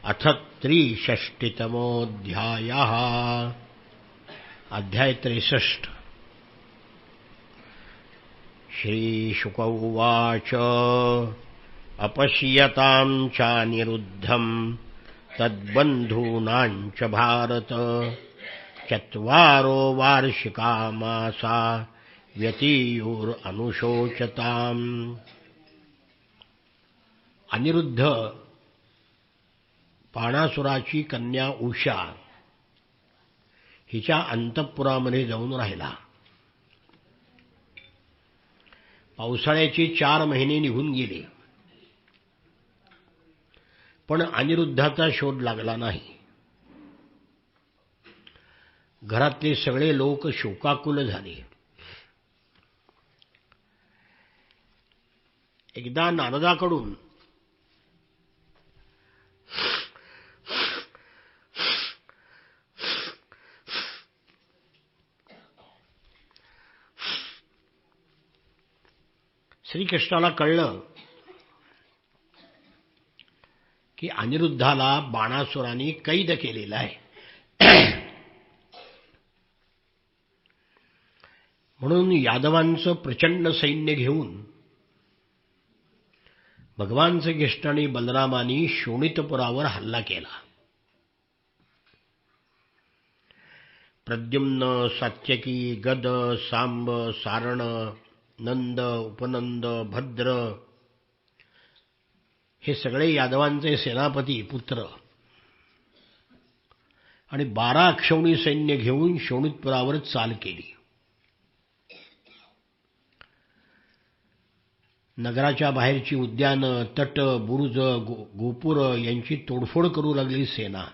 अथ 63तमोऽध्यायः। अध्याय 63। श्रीशुक उवाच अपश्यतां चानिरुद्धं तद्बन्धूनां च भारत 4 वार्षिका मासा व्यतीयुरनुशोचताम्। अनिरुद्ध बाणासुराची कन्या उषा हिच्या अंतःपुरामध्ये जाऊन राहिला। पावसाळ्याचे 4 महिने निघून गेले, पण अनिरुद्धाचा शोध लागला नाही। घरातले सगळे लोक शोकाकुल झाले। एकदा नारदाकडून श्रीकृष्णाला कळलं की अनिरुद्धाला बाणासुराने कैद केलेला आहे। म्हणून यादवांचं प्रचंड सैन्य घेऊन भगवान श्रीकृष्ण आणि बलरामांनी शोणितपुरावर हल्ला केला। प्रद्युम्न, सात्यकी, गद, सांब, सारण, नंद, उपनंद, भद्र हे सगळे यादवांचे सेनापती पुत्र आणि 12 अक्षौणी सैन्य घेऊन शोणितपुरावर चाल केली। नगराच्या बाहेरची उद्यान, तट, बुरुज, गोपुर यांची तोडफोड करू लागली सेना।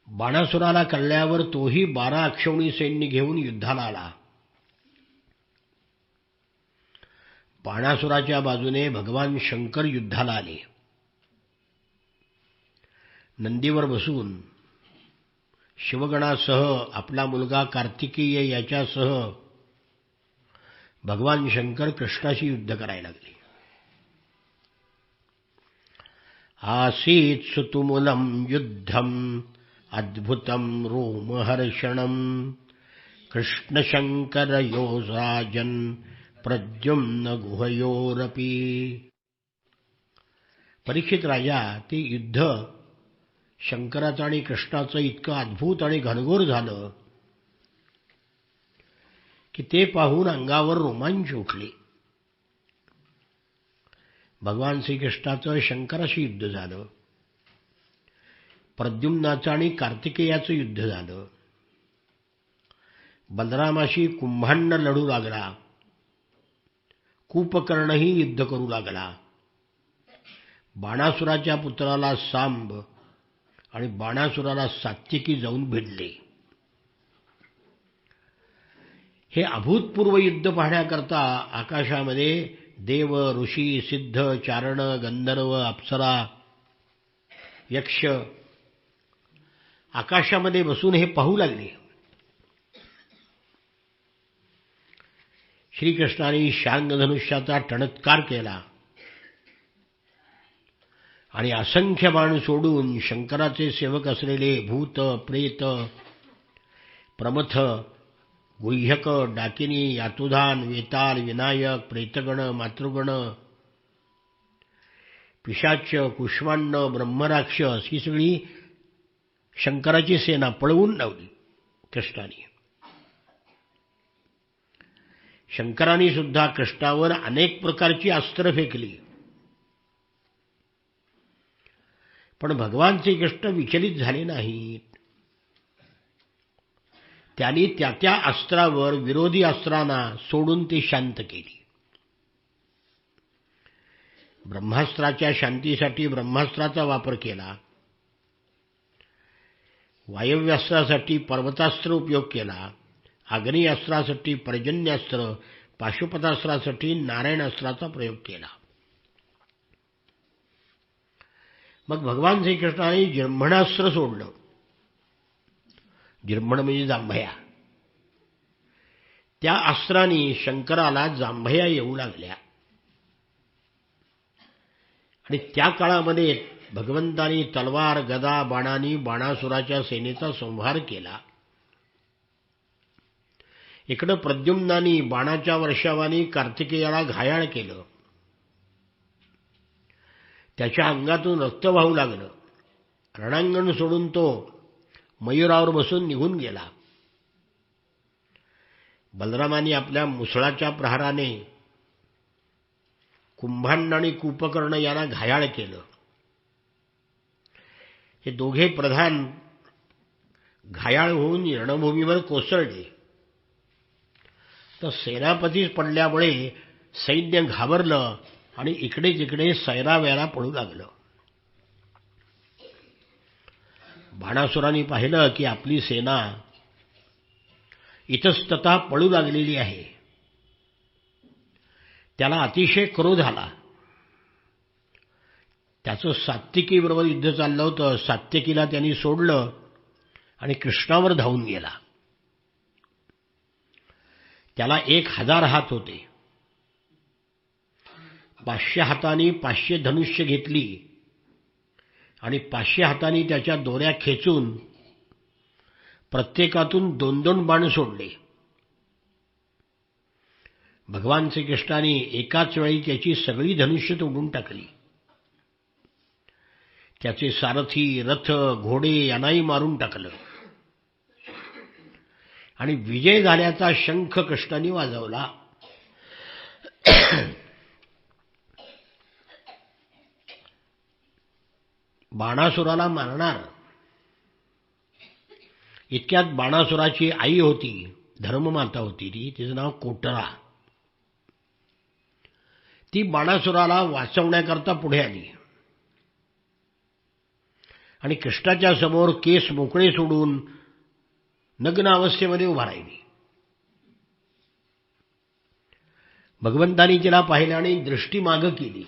बाणासुराला कळल्यावर तोही 12 अक्षौणी सैन्य घेऊन युद्धाला आला। बाणासुराच्या बाजूने भगवान शंकर युद्धाला आले। नंदीवर बसून शिवगणासह आपला मुलगा कार्तिकेय याच्यासह भगवान शंकर कृष्णाशी युद्ध करायला लागले। आसीत् सुतुमुलं युद्धम् अद्भुतं रोमहर्षणं कृष्णशंकरयोः राजन् प्रद्युम्न गुहयोरपि। परीक्षित राजा, ते युद्ध शंकराचं आणि कृष्णाचं इतकं अद्भुत आणि घनघोर झालं की ते पाहून अंगावर रोमांच उठले। भगवान श्रीकृष्णाचं शंकराशी युद्ध झालं, प्रद्युम्नाचं आणि कार्तिकेयाचं युद्ध झालं, बलरामाशी कुंभांड लढू लागला, कुंभकर्णही युद्ध करू लागला, बाणासुराच्या पुत्राला सांब आणि बाणासुराला सात्यकी जाऊन भिडले। हे अभूतपूर्व युद्ध पाहण्याकरता आकाशामध्ये देव, ऋषी, सिद्ध, चारण, गंधर्व, अप्सरा, यक्ष आकाशामध्ये बसून हे पाहू लागले। श्रीकृष्णाने शांगधनुष्याचा टणत्कार केला आणि असंख्य बाण सोडून शंकराचे सेवक असलेले भूत, प्रेत, प्रमथ, गुह्यक, डाकिनी, यातुधान, वेताल, विनायक, प्रेतगण, मातृगण, पिशाच, कुष्मांड, ब्रह्मराक्षस ही सगळी शंकराची सेना पळवून लावली कृष्णाने। शंकराने सुद्धा कृष्णावर अनेक प्रकारची अस्त्र फेकली, पण भगवान श्रीकृष्ण विचलित झाले नाहीत। त्यांनी त्या अस्त्रावर विरोधी अस्त्रांना सोडून ते शांत केली। ब्रह्मास्त्राच्या शांतीसाठी ब्रह्मास्त्राचा वापर केला, वायव्यास्त्रासाठी पर्वतास्त्र उपयोग केला, अग्निअस्त्रासाठी पर्जन्यास्त्र, पाशुपतास्त्रासाठी नारायणास्त्राचा प्रयोग केला। मग भगवान श्रीकृष्णाने जिह्मणास्त्र सोडलं। जिह्मण म्हणजे जांभया। त्या अस्त्राने शंकराला जांभया येऊ लागल्या आणि त्या काळामध्ये भगवंतानी तलवार गदा बाणांनी बाणासुराच्या सेनेचा संहार केला. इकडं प्रद्युम्नानी बाणाच्या वर्षावानी कार्तिकेयाला घायाळ केलं. त्याच्या अंगातून रक्त वाहू लागलं. रणांगण सोडून तो मयुरावर बसून निघून गेला. बलरामानी आपल्या मुसळाच्या प्रहाराने कुंभांड आणि कुंभकर्ण यांना घायाळ केलं. हे दोघे प्रधान घायाळ होऊन रणभूमीवर कोसळले. तर सेनापतीच पडल्यामुळे सैन्य घाबरलं आणि इकडे तिकडे सैरावैरा पडू लागलं. बाणासुरांनी पाहिलं की आपली सेना इतस्ततः पळू लागलेली आहे. त्याला अतिशय क्रोध आला. त्याचं सात्यकीबरोबर युद्ध चाललं होतं. सात्यकीला त्यांनी सोडलं आणि कृष्णावर धावून गेला. त्याला 1000 हात होते. 500 हातांनी 500 धनुष्य घेतली आणि 500 हातांनी त्याच्या दोऱ्या खेचून प्रत्येकातून 2-2 बाण सोडले. भगवान श्रीकृष्णाने एकाच वेळी त्याची सगळी धनुष्य तोडून टाकली. त्याचे सारथी रथ घोडे यांनाही मारून टाकलं आणि विजय झाल्याचा शंख कृष्णाने वाजवला. बाणासुराला मारणार. इतक्यात बाणासुराची आई होती, धर्ममाता होती ती, तिचं नाव कोटरा. ती बाणासुराला वाचवण्याकरता पुढे आली आणि कृष्णाच्या समोर केस मोकळे सोडून नग्न अवस्थेमध्ये उभा राहिली. भगवंतानी तिला पाहिलं आणि दृष्टी मागं केली.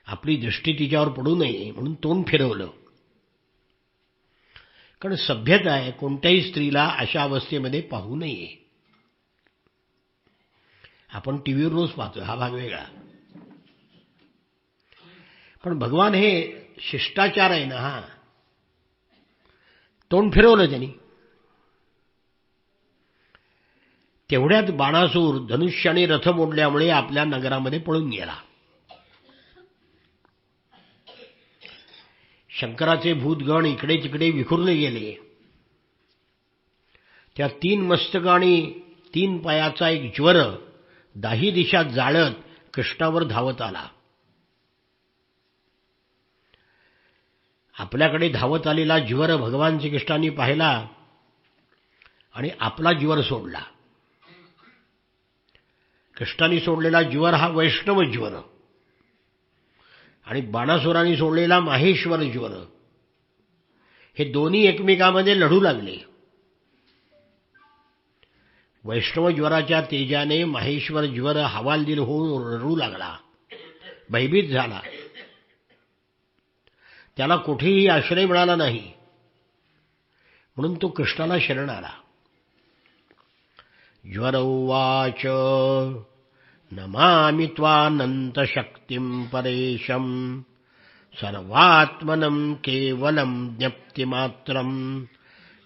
आपली दृष्टी तिच्यावर पडू नये म्हणून तोंड फिरवलं. कारण सभ्यता आहे, कोणत्याही स्त्रीला अशा अवस्थेमध्ये पाहू नये. आपण टीव्हीवर रोज पाहतो, हा भाग वेगळा. पण भगवान हे शिष्टाचार आहे ना. हा तोंड फिरवलं त्यांनी. तेवढ्यात बाणासूर धनुष्याने रथ मोडल्यामुळे आपल्या नगरामध्ये पळून गेला. शंकराचे भूतगण इकडे तिकडे विखुरले गेले. त्या 3 मस्तक आणि 3 पायाचा एक ज्वर 10 दिशा जाळत कृष्णावर धावत आला. आपल्याकडे धावत आलेला ज्वर भगवान श्रीकृष्णांनी पाहिला आणि आपला ज्वर सोडला. कृष्णाने सोडलेला ज्वर हा वैष्णव ज्वर आणि बाणासुरांनी सोडलेला माहेश्वर ज्वर, हे दोन्ही एकमेकांमध्ये लढू लागले. वैष्णव ज्वराच्या तेजाने माहेश्वर ज्वर हवालदिल होऊन रडू लागला, भयभीत झाला. त्याला कुठेही आश्रय मिळाला नाही म्हणून तो कृष्णाला शरण आला. ज्वर उवाच नमामि त्वानन्तशक्तिं परेशं सर्वात्मनं केवलं ज्ञप्तिमात्रं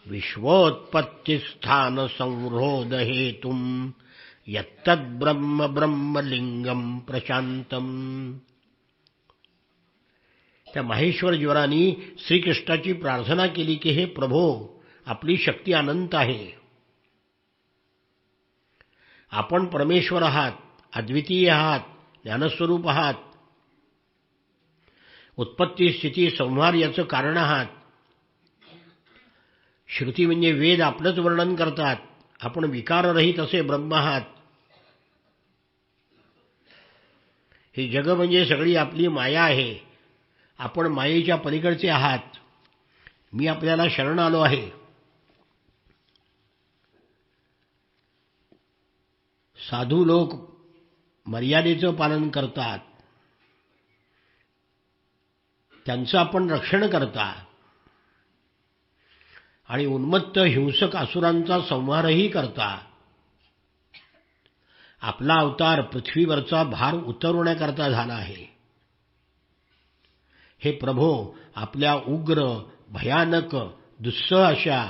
विश्वोत्पत्तिस्थानसंरोधहेतुं यत्तद्ब्रह्म ब्रह्मलिंगं प्रशांतम्. त्या माहेश्वर ज्वरानी श्रीकृष्णाची प्रार्थना केली की हे प्रभो, आपली शक्ती अनंत आहे. आपण परमेश्वर आहात, अद्वितीय आहात, ज्ञानस्वरूप आहात, उत्पत्ती स्थिती संहार याचं कारण आहात. श्रुती म्हणजे वेद आपलंच वर्णन करतात. आपण विकाररहित असे ब्रह्म आहात. हे जग म्हणजे सगळी आपली माया आहे. आपण मायेच्या पलीकडचे आहात. मी आपल्याला शरण आलो आहे. साधू लोक मर्यादेचं पालन करतात, त्यांचं आपण रक्षण करता आणि उन्मत्त हिंसक असुरांचा संहारही करता. आपला अवतार पृथ्वीवरचा भार उतरवण्याकरता झाला आहे. हे प्रभो, आपल्या उग्र भयानक दुस्सह अशा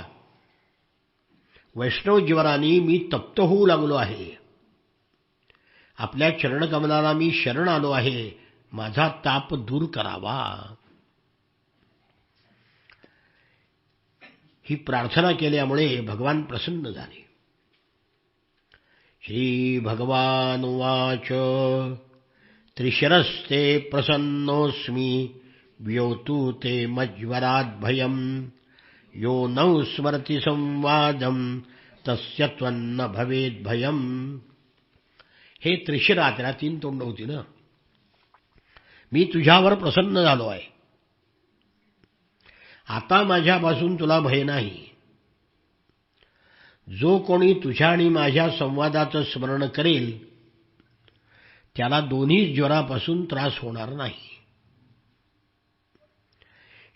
वैष्णव ज्वरांनी मी तप्त होऊ लागलो आहे. आपल्या चरणकमलाला मी शरण आलो आहे. माझा ताप दूर करावा. ही प्रार्थना केल्यामुळे भगवान प्रसन्न झाले. श्री भगवान उवाच त्रिशरस्ते प्रसन्नोऽस्मि व्योतु ते मज्वरात् भयम् यो नौ स्मरति संवादम् तस्य त्वन्न भवेद् भयम्. हे त्रिशिरा, त्याला 3 तोंड होती ना. मी तुझ्यावर प्रसन्न झालो आहे. आता माझ्यापासून तुला भय नाही. जो कोणी तुझ्या आणि माझ्या संवादाचं स्मरण करेल त्याला दोन्ही ज्वरापासून त्रास होणार नाही.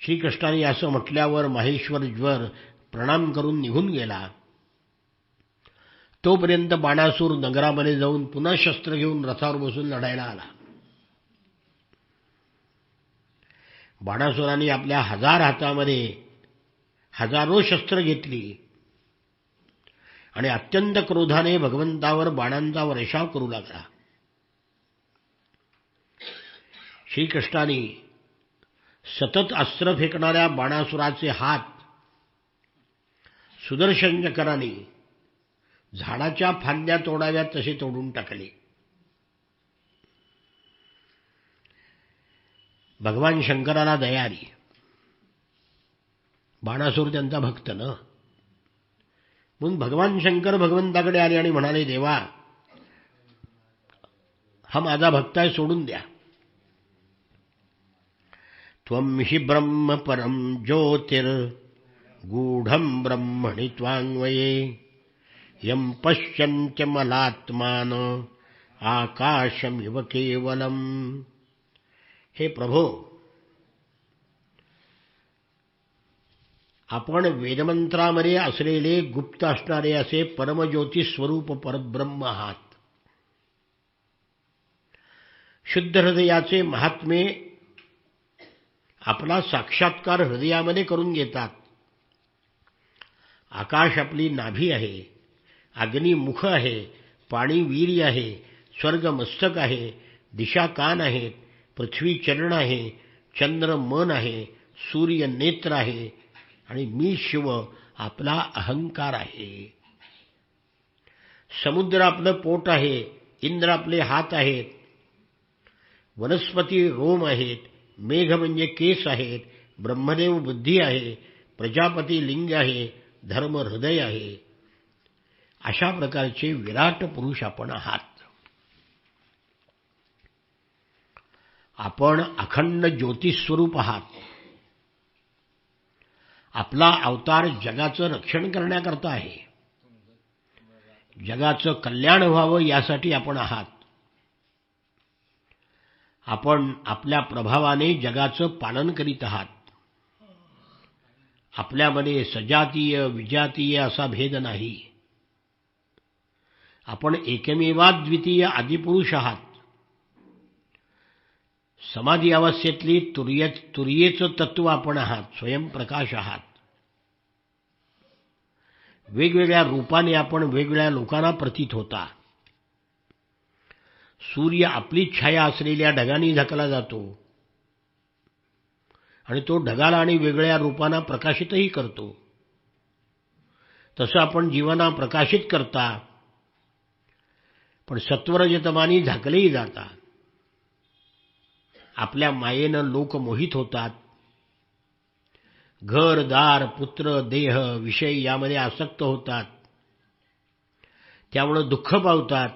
श्रीकृष्णाने असं म्हटल्यावर माहेश्वर ज्वर प्रणाम करून निघून गेला. तोपर्यंत बाणासूर नगरामध्ये जाऊन पुन्हा शस्त्र घेऊन रथावर बसून लढायला आला. बाणासुराने आपल्या 1000 हातामध्ये हजारो शस्त्र घेतली आणि अत्यंत क्रोधाने भगवंतावर बाणांचा वर्षाव करू लागला. श्रीकृष्णाने सतत अस्त्र फेकणाऱ्या बाणासुराचे हात सुदर्शन चक्राने झाडाच्या फांद्या तोडाव्यात तसे तोडून टाकले. भगवान शंकराला दया आली. बाणासूर त्यांचा भक्त न म्हणून भगवान शंकर भगवंताकडे आले आणि म्हणाले, देवा, हा माझा भक्त आहे, सोडून द्या. त्वं हि ब्रह्म परम ज्योतिर् गूढं ब्रह्मणि त्वान्वये यं पश्यन्त्यमलात्मान आकाशमिव केवलम्. हे प्रभो, आपण वेदमंत्रामध्ये असलेले गुप्त असणारे असे परमज्योती स्वरूप परब्रह्म आहात. शुद्ध हृदयाचे महात्मे आपला साक्षात्कार हृदयामध्ये करून घेतात. आकाश आपली नाभी आहे, अग्नी मुख आहे, पाणी वीर्य आहे, स्वर्ग मस्तक आहे, दिशा कान आहेत, पृथ्वी चरण आहे, चंद्र मन आहे, सूर्य नेत्र आहे आणि मी शिव आपला अहंकार आहे. समुद्र आपलं पोट आहे, इंद्र आपले हात आहेत, वनस्पती रोम आहेत, मेघ म्हणजे केस आहेत, ब्रह्मदेव बुद्धी आहे, प्रजापती लिंग आहे, धर्म हृदय आहे. अशा प्रकारचे विराट पुरुष आपण आहात. आपण अखंड ज्योतिस्वरूप आहात. आपला अवतार जगाचं रक्षण करण्याकरता आहे. जगाचं कल्याण व्हावं यासाठी आपण आहात. आपण आपल्या प्रभावाने जगाचं पालन करीत आहात. आपल्यामध्ये सजातीय विजातीय असा भेद नाही. आपण एकमेवाद्वितीय आदिपुरुष आहात. समाधी अवस्थेतली तुर्येचं तत्व आपण आहात. स्वयंप्रकाश आहात. वेगवेगळ्या रूपाने आपण वेगवेगळ्या लोकांना प्रतीत होता. सूर्य आपली छाया असलेल्या ढगांनी झाकला जातो आणि तो ढगाला आणि वेगळ्या रूपांना प्रकाशितही करतो. तसं आपण जीवांना प्रकाशित करता, पण सत्वरजतमानी झाकलेही जाता. आपल्या मायेनं लोक मोहित होतात. घर दार पुत्र देह विषय यामध्ये आसक्त होतात. त्यामुळे दुःख पावतात.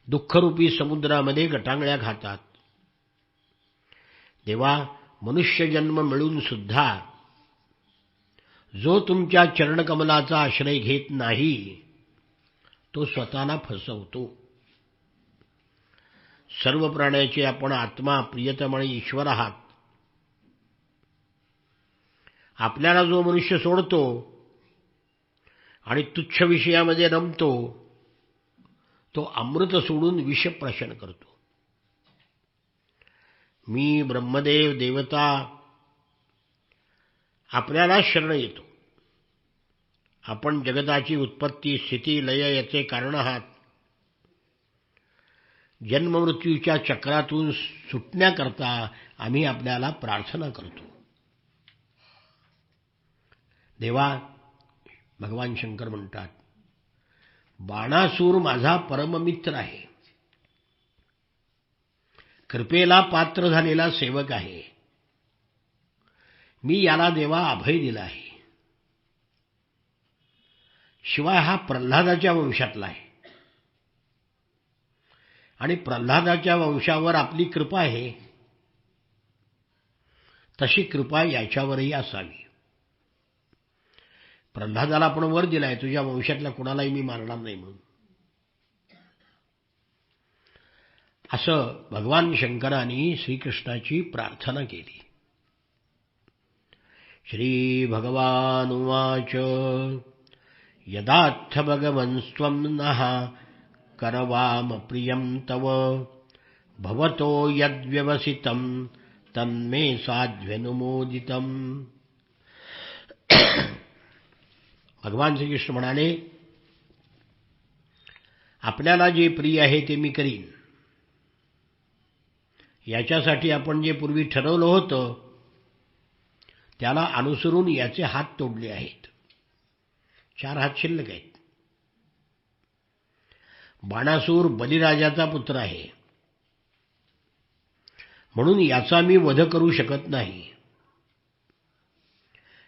दुःखरूपी समुद्रामध्ये गटांगळ्या घातात. देवा, मनुष्य जन्म मिळून सुद्धा जो तुमच्या चरणकमलाचा आश्रय घेत नाही तो स्वतःला फसवतो. सर्व प्राण्याचे आपण आत्मा, प्रियतम आणि ईश्वर आहात. आपल्याला जो मनुष्य सोडतो आणि तुच्छ विषयामध्ये रमतो तो अमृत सोडून विष प्राशन करतो. मी ब्रह्मदेव देवता आपल्याला शरण येतो. आपण जगताची उत्पत्ती स्थिती लय याचे कारण आहात. जन्ममृत्यूच्या चक्रातून सुटण्याकरता आम्ही आपल्याला प्रार्थना करतो. देवा, भगवान शंकर म्हणतात, बाणासूर माझा परममित्र आहे, कृपेला पात्र झालेला सेवक आहे. मी याला देवा अभय दिला आहे. शिवाय हा प्रल्हादाच्या वंशातला आहे आणि प्रल्हादाच्या वंशावर आपली कृपा आहे, तशी कृपा याच्यावरही असावी. प्रल्हादाला आपण वर दिलाय, तुझ्या वंशातल्या कुणालाही मी मारणार नाही म्हणून. असं भगवान शंकरांनी श्रीकृष्णाची प्रार्थना केली. श्री भगवान उवाच यदाथ भगवन् स्वं नः करवाम प्रियं तव भवतो यद्व्यवसितं तन्मे साध्वनुमोदितम्. भगवान श्रीकृष्ण म्हणाले, आपल्याला जे प्रिय आहे ते मी करीन. याच्यासाठी आपण जे पूर्वी ठरवलं होतं त्याला अनुसरून याचे हात तोडले आहेत. 4 हात शिल्लक आहेत. बाणासूर बलिराजाचा पुत्र आहे, म्हणून याचा मी वध करू शकत नाही.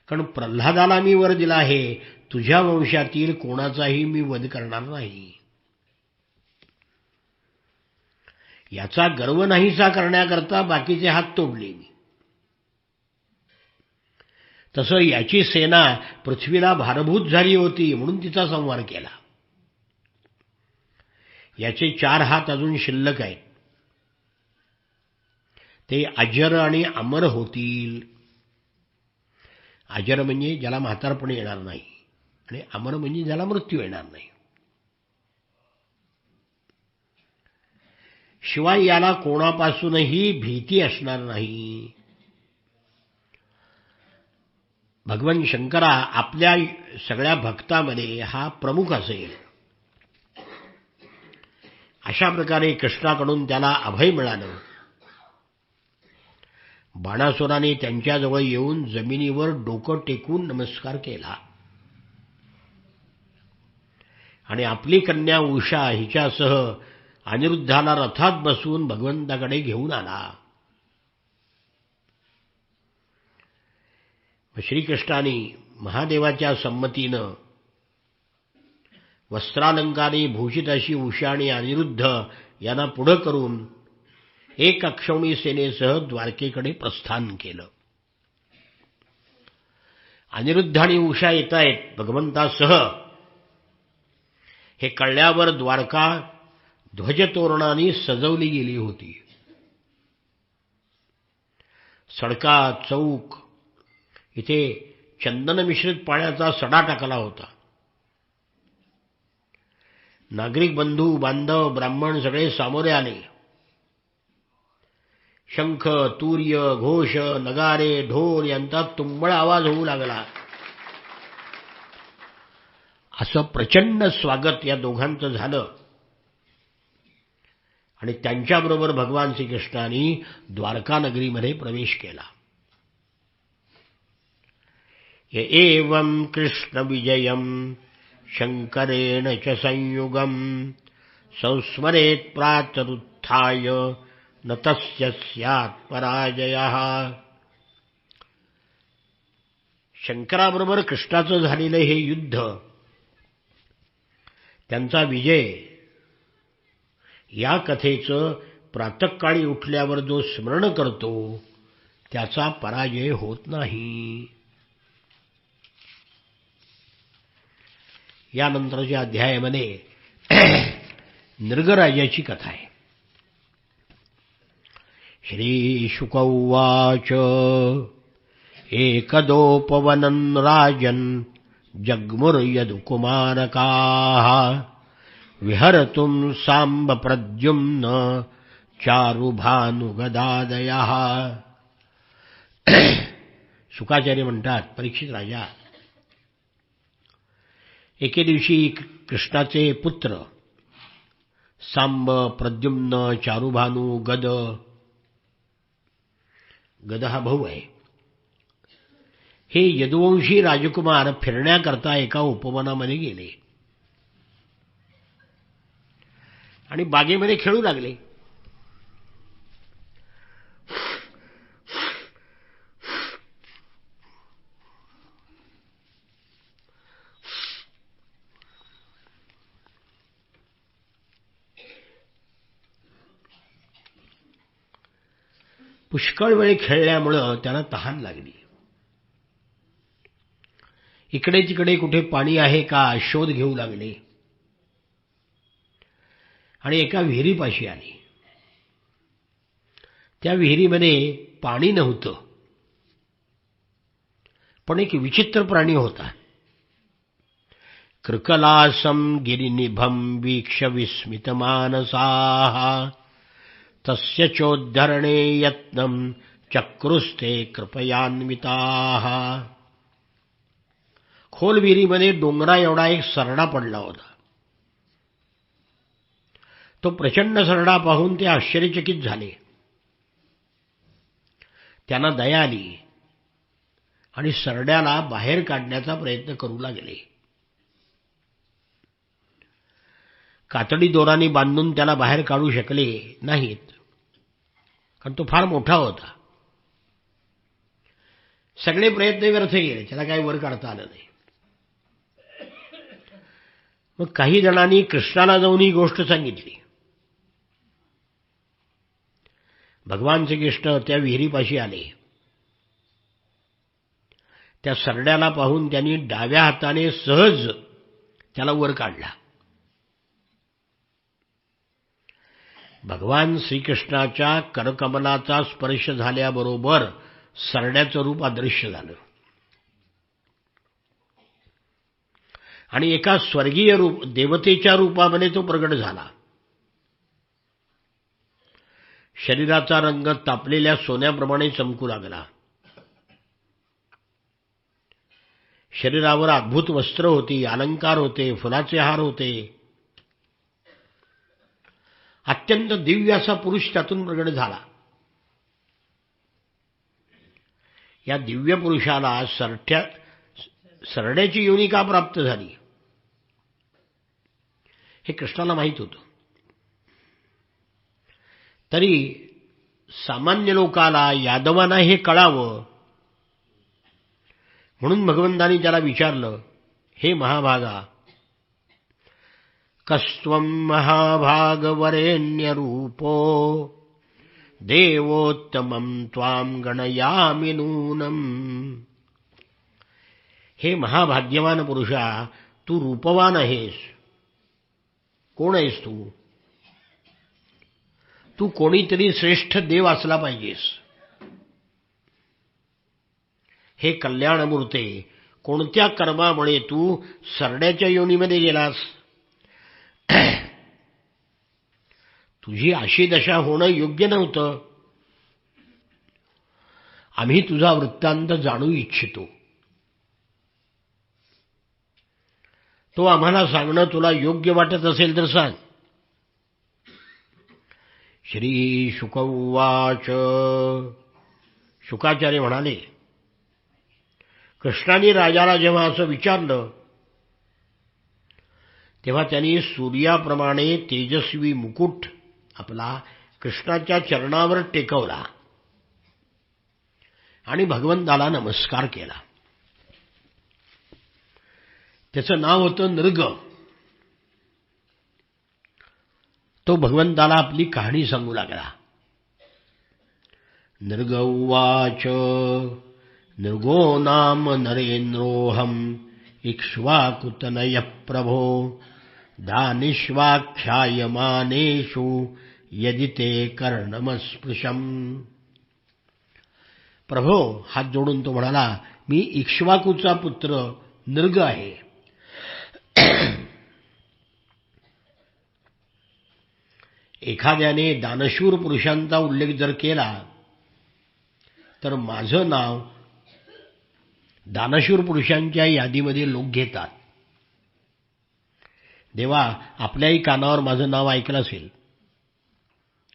कारण प्रल्हादाला मी वर दिला आहे, तुझ्या वंशातील कोणाचाही मी वध करणार नाही. याचा गर्व नाहीसा करण्याकरता बाकीचे हात तोडले मी. तसं याची सेना पृथ्वीला भारभूत झाली होती म्हणून तिचा संहार केला. याचे 4 हात अजून शिल्लक आहेत. ते अजर आणि अमर होतील. अजर म्हणजे ज्याला म्हातारपण येणार नाही आणि अमर म्हणजे ज्याला मृत्यू येणार नाही. शिवाय याला कोणापासूनही भीती असणार नाही. भगवान शंकरा आपल्या सगळ्या भक्तामध्ये हा प्रमुख असेल. अशा प्रकारे कृष्णाकडून त्याला अभय मिळालं. बाणासुराने त्यांच्याजवळ येऊन जमिनीवर डोकं टेकून नमस्कार केला आणि आपली कन्या उषा हिच्यासह अनिरुद्धाला रथात बसवून भगवंताकडे घेऊन आला. श्रीकृष्णाने महादेवाच्या संमतीनं वस्त्रालंकारे भूषित अशी उषा आणि अनिरुद्ध यांना पुढं करून 1 अक्षौणी सेनेसह द्वारकेकडे प्रस्थान केलं. अनिरुद्ध आणि उषा येत आहेत भगवंतासह हे कळल्यावर द्वारका ध्वजतोरणाने सजवली गेली होती. सडका चौक इथे चंदन मिश्रित पाण्याचा सडा टाकला होता. नागरिक बंधू बांधव ब्राह्मण सगळे सामोरे आले. शंख तूर्य घोष नगारे ढोल यांचा तुंबळ आवाज होऊ लागला. असं प्रचंड स्वागत या दोघांचं झालं आणि त्यांच्याबरोबर भगवान श्रीकृष्णांनी द्वारका नगरीमध्ये प्रवेश केला. एवं कृष्ण विजयम शंकरेण च संयुगम संस्मरेत प्रातरुत्थाय न तस्य स्यात् पराजयः. शंकराबरोबर कृष्णाचं झालेलं हे युद्ध, त्यांचा विजय, या कथेचं प्रातःकाळी उठल्यावर जो स्मरण करतो त्याचा पराजय होत नाही. यानंतरच्या अध्यायामध्ये नृगराजाची कथा आहे. श्री शुक उवाच एकदोपवनं राजन् जग्मुर्यदुकुमारकाः विहर्तुं सांब प्रद्युम्न चारुभानुगदादयः. शुकाचार्य म्हणतात, परीक्षित राजा, एके दिवशी कृष्णाचे पुत्र सांब, प्रद्युम्न, चारुभानू, गद, गद हा भाऊ आहे, हे यदुवंशी राजकुमार फिरण्याकरता एका उपवनामध्ये गेले आणि बागेमध्ये खेळू लागले. पुष्कळ वेळ खेळल्यामुळं त्यांना तहान लागली. इकडे तिकडे कुठे पाणी आहे का शोध घेऊ लागले आणि एका विहिरीपाशी आली. त्या विहिरीमध्ये पाणी नव्हतं, पण एक विचित्र प्राणी होता. कृकलासं गिरिनिभं वीक्ष्य विस्मितमानसाः तस्य चोद्धरणे यत्नं चक्रुस्ते कृपयान्विताः. खोल विहिरीमध्ये डोंगरा एवढा एक सरडा पडला होता. तो प्रचंड सरडा पाहून ते आश्चर्यचकित झाले. त्यांना दया आली आणि सरड्याला बाहेर काढण्याचा प्रयत्न करू लागले. कातडी दोराने बांधून त्याला बाहेर काढू शकले नाहीत, कारण तो फार मोठा होता. सगळे प्रयत्न व्यर्थ गेले, त्याला काही वर काढता आलं नाही. मग काही जणांनी कृष्णाला जाऊन ही गोष्ट सांगितली. भगवान श्रीकृष्ण त्या विहिरीपाशी आले. त्या सरड्याला पाहून त्यांनी डाव्या हाताने सहज त्याला वर काढला. भगवान श्रीकृष्णाच्या करकमलाचा स्पर्श झाल्याबरोबर सरड्याचं रूप अदृश्य झालं आणि एका स्वर्गीय रूप देवतेच्या रूपामध्ये तो प्रगट झाला. शरीराचा रंग तापलेल्या सोन्याप्रमाणे चमकू लागला. शरीरावर अद्भुत वस्त्र होती, अलंकार होते, फुलाचे हार होते. अत्यंत दिव्य असा पुरुष त्यातून प्रगट झाला. या दिव्य पुरुषाला सरड्याची योनी का प्राप्त झाली हे कृष्णाला माहित होतं. तरी सामान्य लोकाला, यादवांना हे कळावं म्हणून भगवंतांनी त्याला विचारलं, हे महाभागा, कस्त्वं महाभागवरेण्य रूपो देवोत्तमं त्वां गणयामि नूनम. हे महाभाग्यवान पुरुषा, तू रूपवान आहेस. कोण आहेस तू? तू कोणीतरी श्रेष्ठ देव असला पाहिजेस. हे कल्याणमूर्ते, कोणत्या कर्मामुळे तू सरड्याच्या योनीमध्ये गेलास? तुझी अशी दशा होणं योग्य नव्हतं. आम्ही तुझा वृत्तांत जाणू इच्छितो. तो आम्हाला सांगणं तुला योग्य वाटत असेल तर सांग. श्री शुक उवाच. शुकाचार्य म्हणाले, कृष्णाने राजाला जेव्हा असं विचारलं तेव्हा त्यांनी सूर्याप्रमाणे तेजस्वी मुकुट आपला कृष्णाच्या चरणावर टेकवला आणि भगवंताला नमस्कार केला. त्याचं नाव होतं नृग. तो भगवंताला आपली कहाणी सांगू लागला. नृग उवाच. नृगो नाम नरेंद्रोऽहम् इक्ष्वाकुतनयः प्रभो दानिष्वाख्यायमानेषु यदि ते कर्णमस्पृशम्. प्रभो, हात जोडून तो म्हणाला, मी इक्ष्वाकूचा पुत्र नृग आहे. एखाद्याने दानशूर पुरुषांचा उल्लेख जर केला तर माझं नाव दानशूर पुरुषांच्या यादीमध्ये लोक घेतात. देवा, आपल्याही कानावर माझं नाव ऐकलं असेल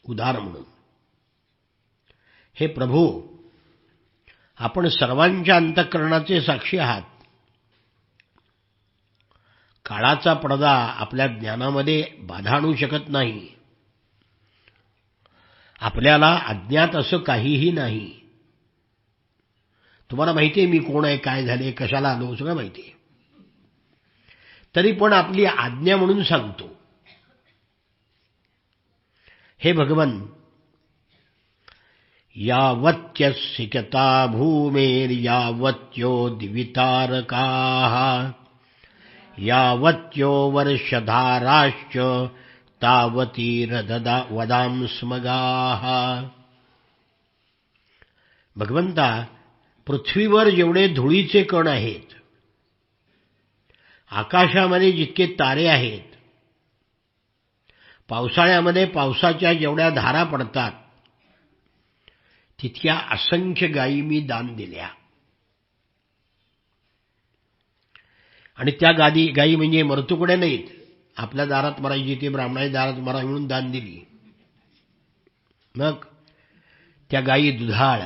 उदाहरण म्हणून. हे प्रभू, आपण सर्वांच्या अंतःकरणाचे साक्षी आहात. काळाचा पडदा आपल्या ज्ञानामध्ये बाधा आणू शकत नाही. आपल्याला अज्ञात असं काहीही नाही. तुम्हाला माहिती आहे मी कोण आहे, काय झाले, कशाला आलो, सगळं माहिती आहे. तरी पण आपली आज्ञा म्हणून सांगतो. हे भगवन, यावत्यस्सिकता भूमेर्यावत्यो दिवितारकाः यावत्यो वर्षधाराश्च तावतीरददा वदांस्मगाः. भगवंता, पृथ्वीवर जेवढे धुळीचे कण आहेत, आकाशामध्ये जितके तारे आहेत, पावसाळ्यामध्ये पावसाच्या जेवढ्या धारा पडतात, तितक्या असंख्य गायी मी दान दिल्या. आणि त्या गायी म्हणजे मरतुकड्या नाहीत, आपल्या दारात मरायची, ती ब्राह्मणाच्या दारात मरा म्हणून दान दिली. मग त्या गायी दुधाळ,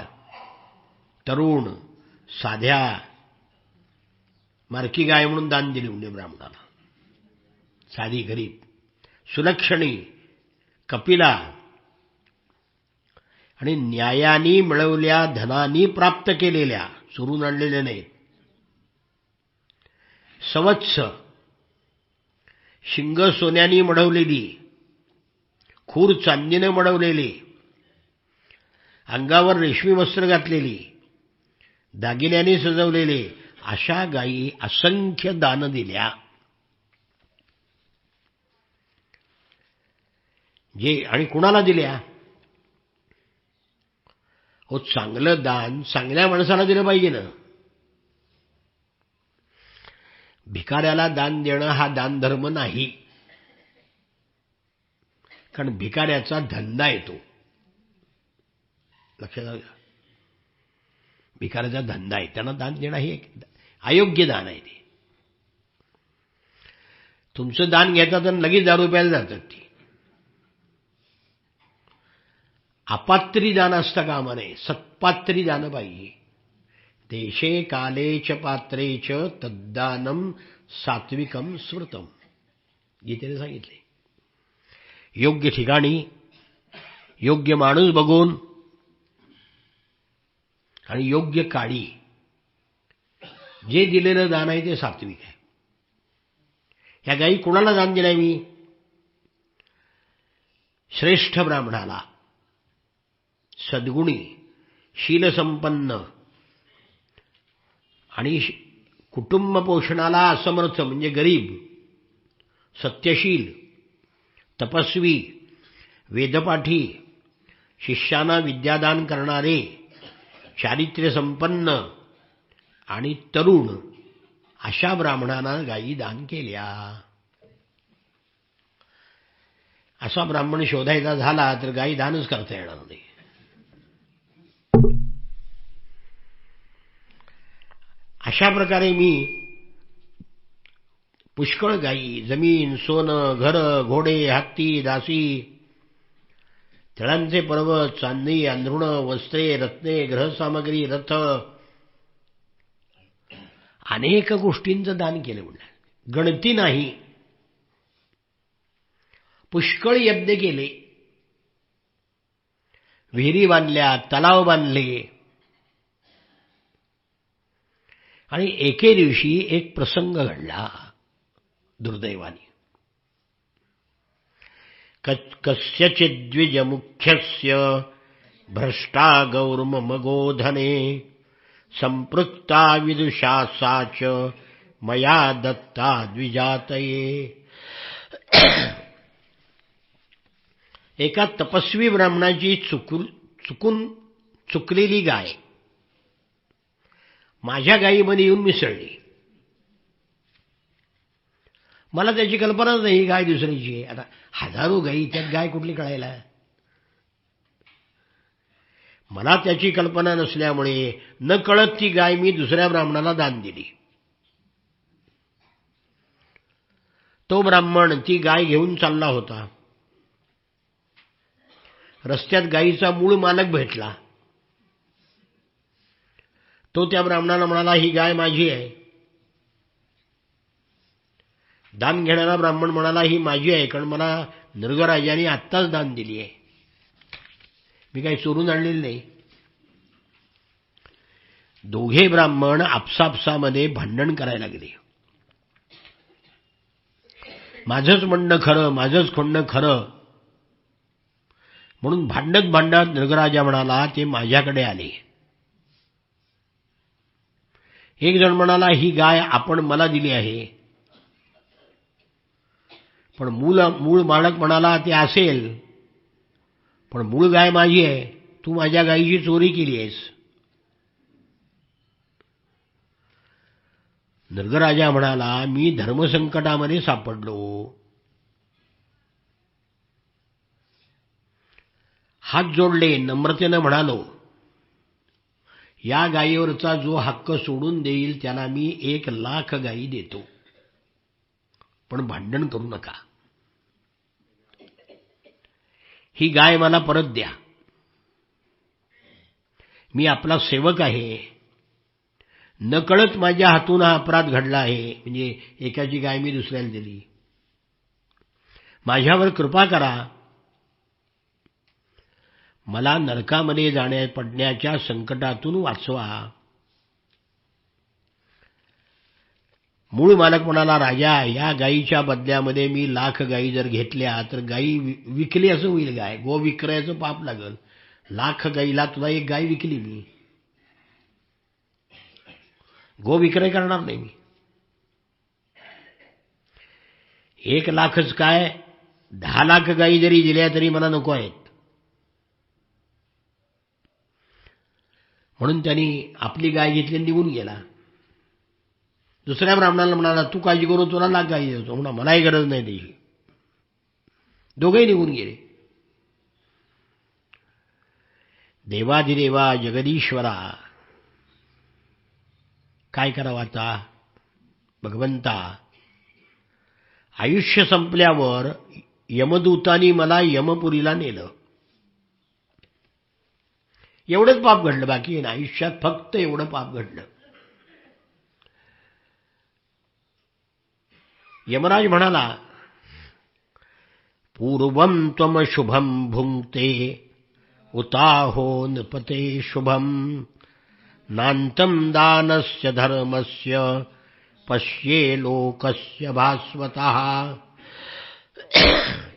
तरुण, साध्या, मारकी गाय म्हणून दान दिली म्हणजे ब्राह्मणाला. साधी, गरीब, सुलक्षणी, कपिला आणि न्यायाने मिळवल्या धनानी प्राप्त केलेल्या, चोरून आणलेल्या नाहीत. सवत्स, शिंग सोन्याने मढवलेली, खूर चांदीने मढवलेली, अंगावर रेशमी वस्त्र घातलेली, दागिन्याने सजवलेले, अशा गायी असंख्य दान दिल्या. जे आणि कुणाला दिल्या? हो, चांगलं दान चांगल्या माणसाला दिलं पाहिजे ना. भिकाऱ्याला दान देणं हा दानधर्म नाही, कारण भिकाऱ्याचा धंदा येतो. लक्षात आलं? भिकाऱ्याचा धंदा आहे, त्यांना दान देणं हे अयोग्य दान आहे. ते तुमचं दान घेतात आणि लगेच दारू प्यायला जातात. ती अपात्री दान असतं कामा नये, सत्पात्री दान पाहिजे. देशे काले च पात्रे च तद्दानम सात्विकम स्मृतम, गीतेने सांगितले. योग्य ठिकाणी योग्य माणूस बघून आणि योग्य काळी जे दिलेलं दान आहे ते सात्विक आहे. ह्या गायी कोणाला दान दिलाय मी? श्रेष्ठ ब्राह्मणाला, सद्गुणी, शीलसंपन्न आणि कुटुंब पोषणाला असमर्थ म्हणजे गरीब, सत्यशील, तपस्वी, वेदपाठी, शिष्यांना विद्यादान करणारे, चारित्र्य संपन्न आणि तरुण, अशा ब्राह्मणांना गायी दान केल्या. असा ब्राह्मण शोधायचा झाला तर गायी दानच करता येणार नाही. अशा प्रकारे मी पुष्कळ गायी, जमीन, सोनं, घरं, घोडे, हत्ती, दासी, तळांचे पर्वत, चांदी, अंधरुणं, वस्त्रे, रत्ने, ग्रहसामग्री, रथ, अनेक गोष्टींचं दान केलं. म्हणलं गणती नाही. पुष्कळ यज्ञ केले, विहिरी बांधल्या, तलाव बांधले. आणि एके दिवशी एक प्रसंग घडला दुर्दैवाने. कस्यचिद्विजमुख्यस्य भ्रष्टा गौर्मम गोधने संपृक्ता विदुषा सा च मया दत्ता द्विजातये. एका तपस्वी ब्राह्मणाची चुकलेली गाय माझ्या गायीमध्ये येऊन मिसळली. मला त्याची कल्पनाच नाही, ही गाय दुसऱ्याची आहे. आता हजारो गायी, त्यात गाय कुठली कळायला? मला त्याची कल्पना नसल्यामुळे नकळत ती गाय मी दुसऱ्या ब्राह्मणाला दान दिली. तो ब्राह्मण ती गाय घेऊन चालला होता. रस्त्यात गायीचा मूळ मालक भेटला. तो त्या ब्राह्मणाला म्हणाला, ही गाय माझी आहे. दान घेणारा ब्राह्मण म्हणाला, ही माझी आहे, कारण मला नृगराजाने आत्ताच दान दिली आहे, मी काही चोरून आणलेली नाही. दोघे ब्राह्मण आपसापसामध्ये भांडण करायला लागले. माझंच म्हणणं खरं, माझंच म्हणणं खरं म्हणून भांडत भांडत नृगराजा म्हणाला, ते माझ्याकडे आले. एक जण म्हणाला, ही गाय आपण मला दिली आहे. पण मूळ मालक म्हणाला, ते असेल, पण मूळ गाय माझी आहे, तू माझ्या गायीची चोरी केली आहेस. नृगराजा म्हणाला, मी धर्मसंकटामध्ये सापडलो. हात जोडले, नम्रतेनं म्हणालो, या गायीवरचा जो हक्क सोडून देईल त्याला मी 1,00,000 गायी देतो, पण भांडण करू नका. ही गाय मला परत द्या. मी आपला सेवक आहे. नकळत माझ्या हातून हा अपराध घडला आहे, म्हणजे एकाची गाय मी दुसऱ्याला दिली. माझ्यावर कृपा करा. मला नरकामध्ये पडण्याच्या संकटातून वाचवा. मूळ मालक म्हणाला, राजा, या गायीच्या बदल्यामध्ये मी 1,00,000 गायी जर घेतल्या तर गायी विकली असं होईल. गाय गो विक्रयाचं पाप लागल. 1,00,000 गायीला तुला एक गाय विकली मी, गो विक्रय करणार नाही मी. 1,00,000च काय, 10,00,000 गायी जरी दिल्या तरी मला नको आहेत. म्हणून त्यांनी आपली गाय घेतली, निघून गेला. दुसऱ्या ब्राह्मणाला म्हणाला, तू काळजी करू, तुला 1,00,000 गायी देतो. म्हणा, मलाही गरज नाही त्याची. दोघेही निघून गेले. देवाधिदेवा जगदीश्वरा, काय करावं आता? भगवंता, आयुष्य संपल्यावर यमदूतांनी मला यमपुरीला नेलं. एवढंच पाप घडलं, बाकी ना आयुष्यात फक्त एवढं पाप घडलं. यमराज म्हणाला, पूर्वं त्वम शुभं भुंक्ते उताहो नृपते शुभं नान्तं दानस्य धर्मस्य पश्ये लोकस्य भास्वतः.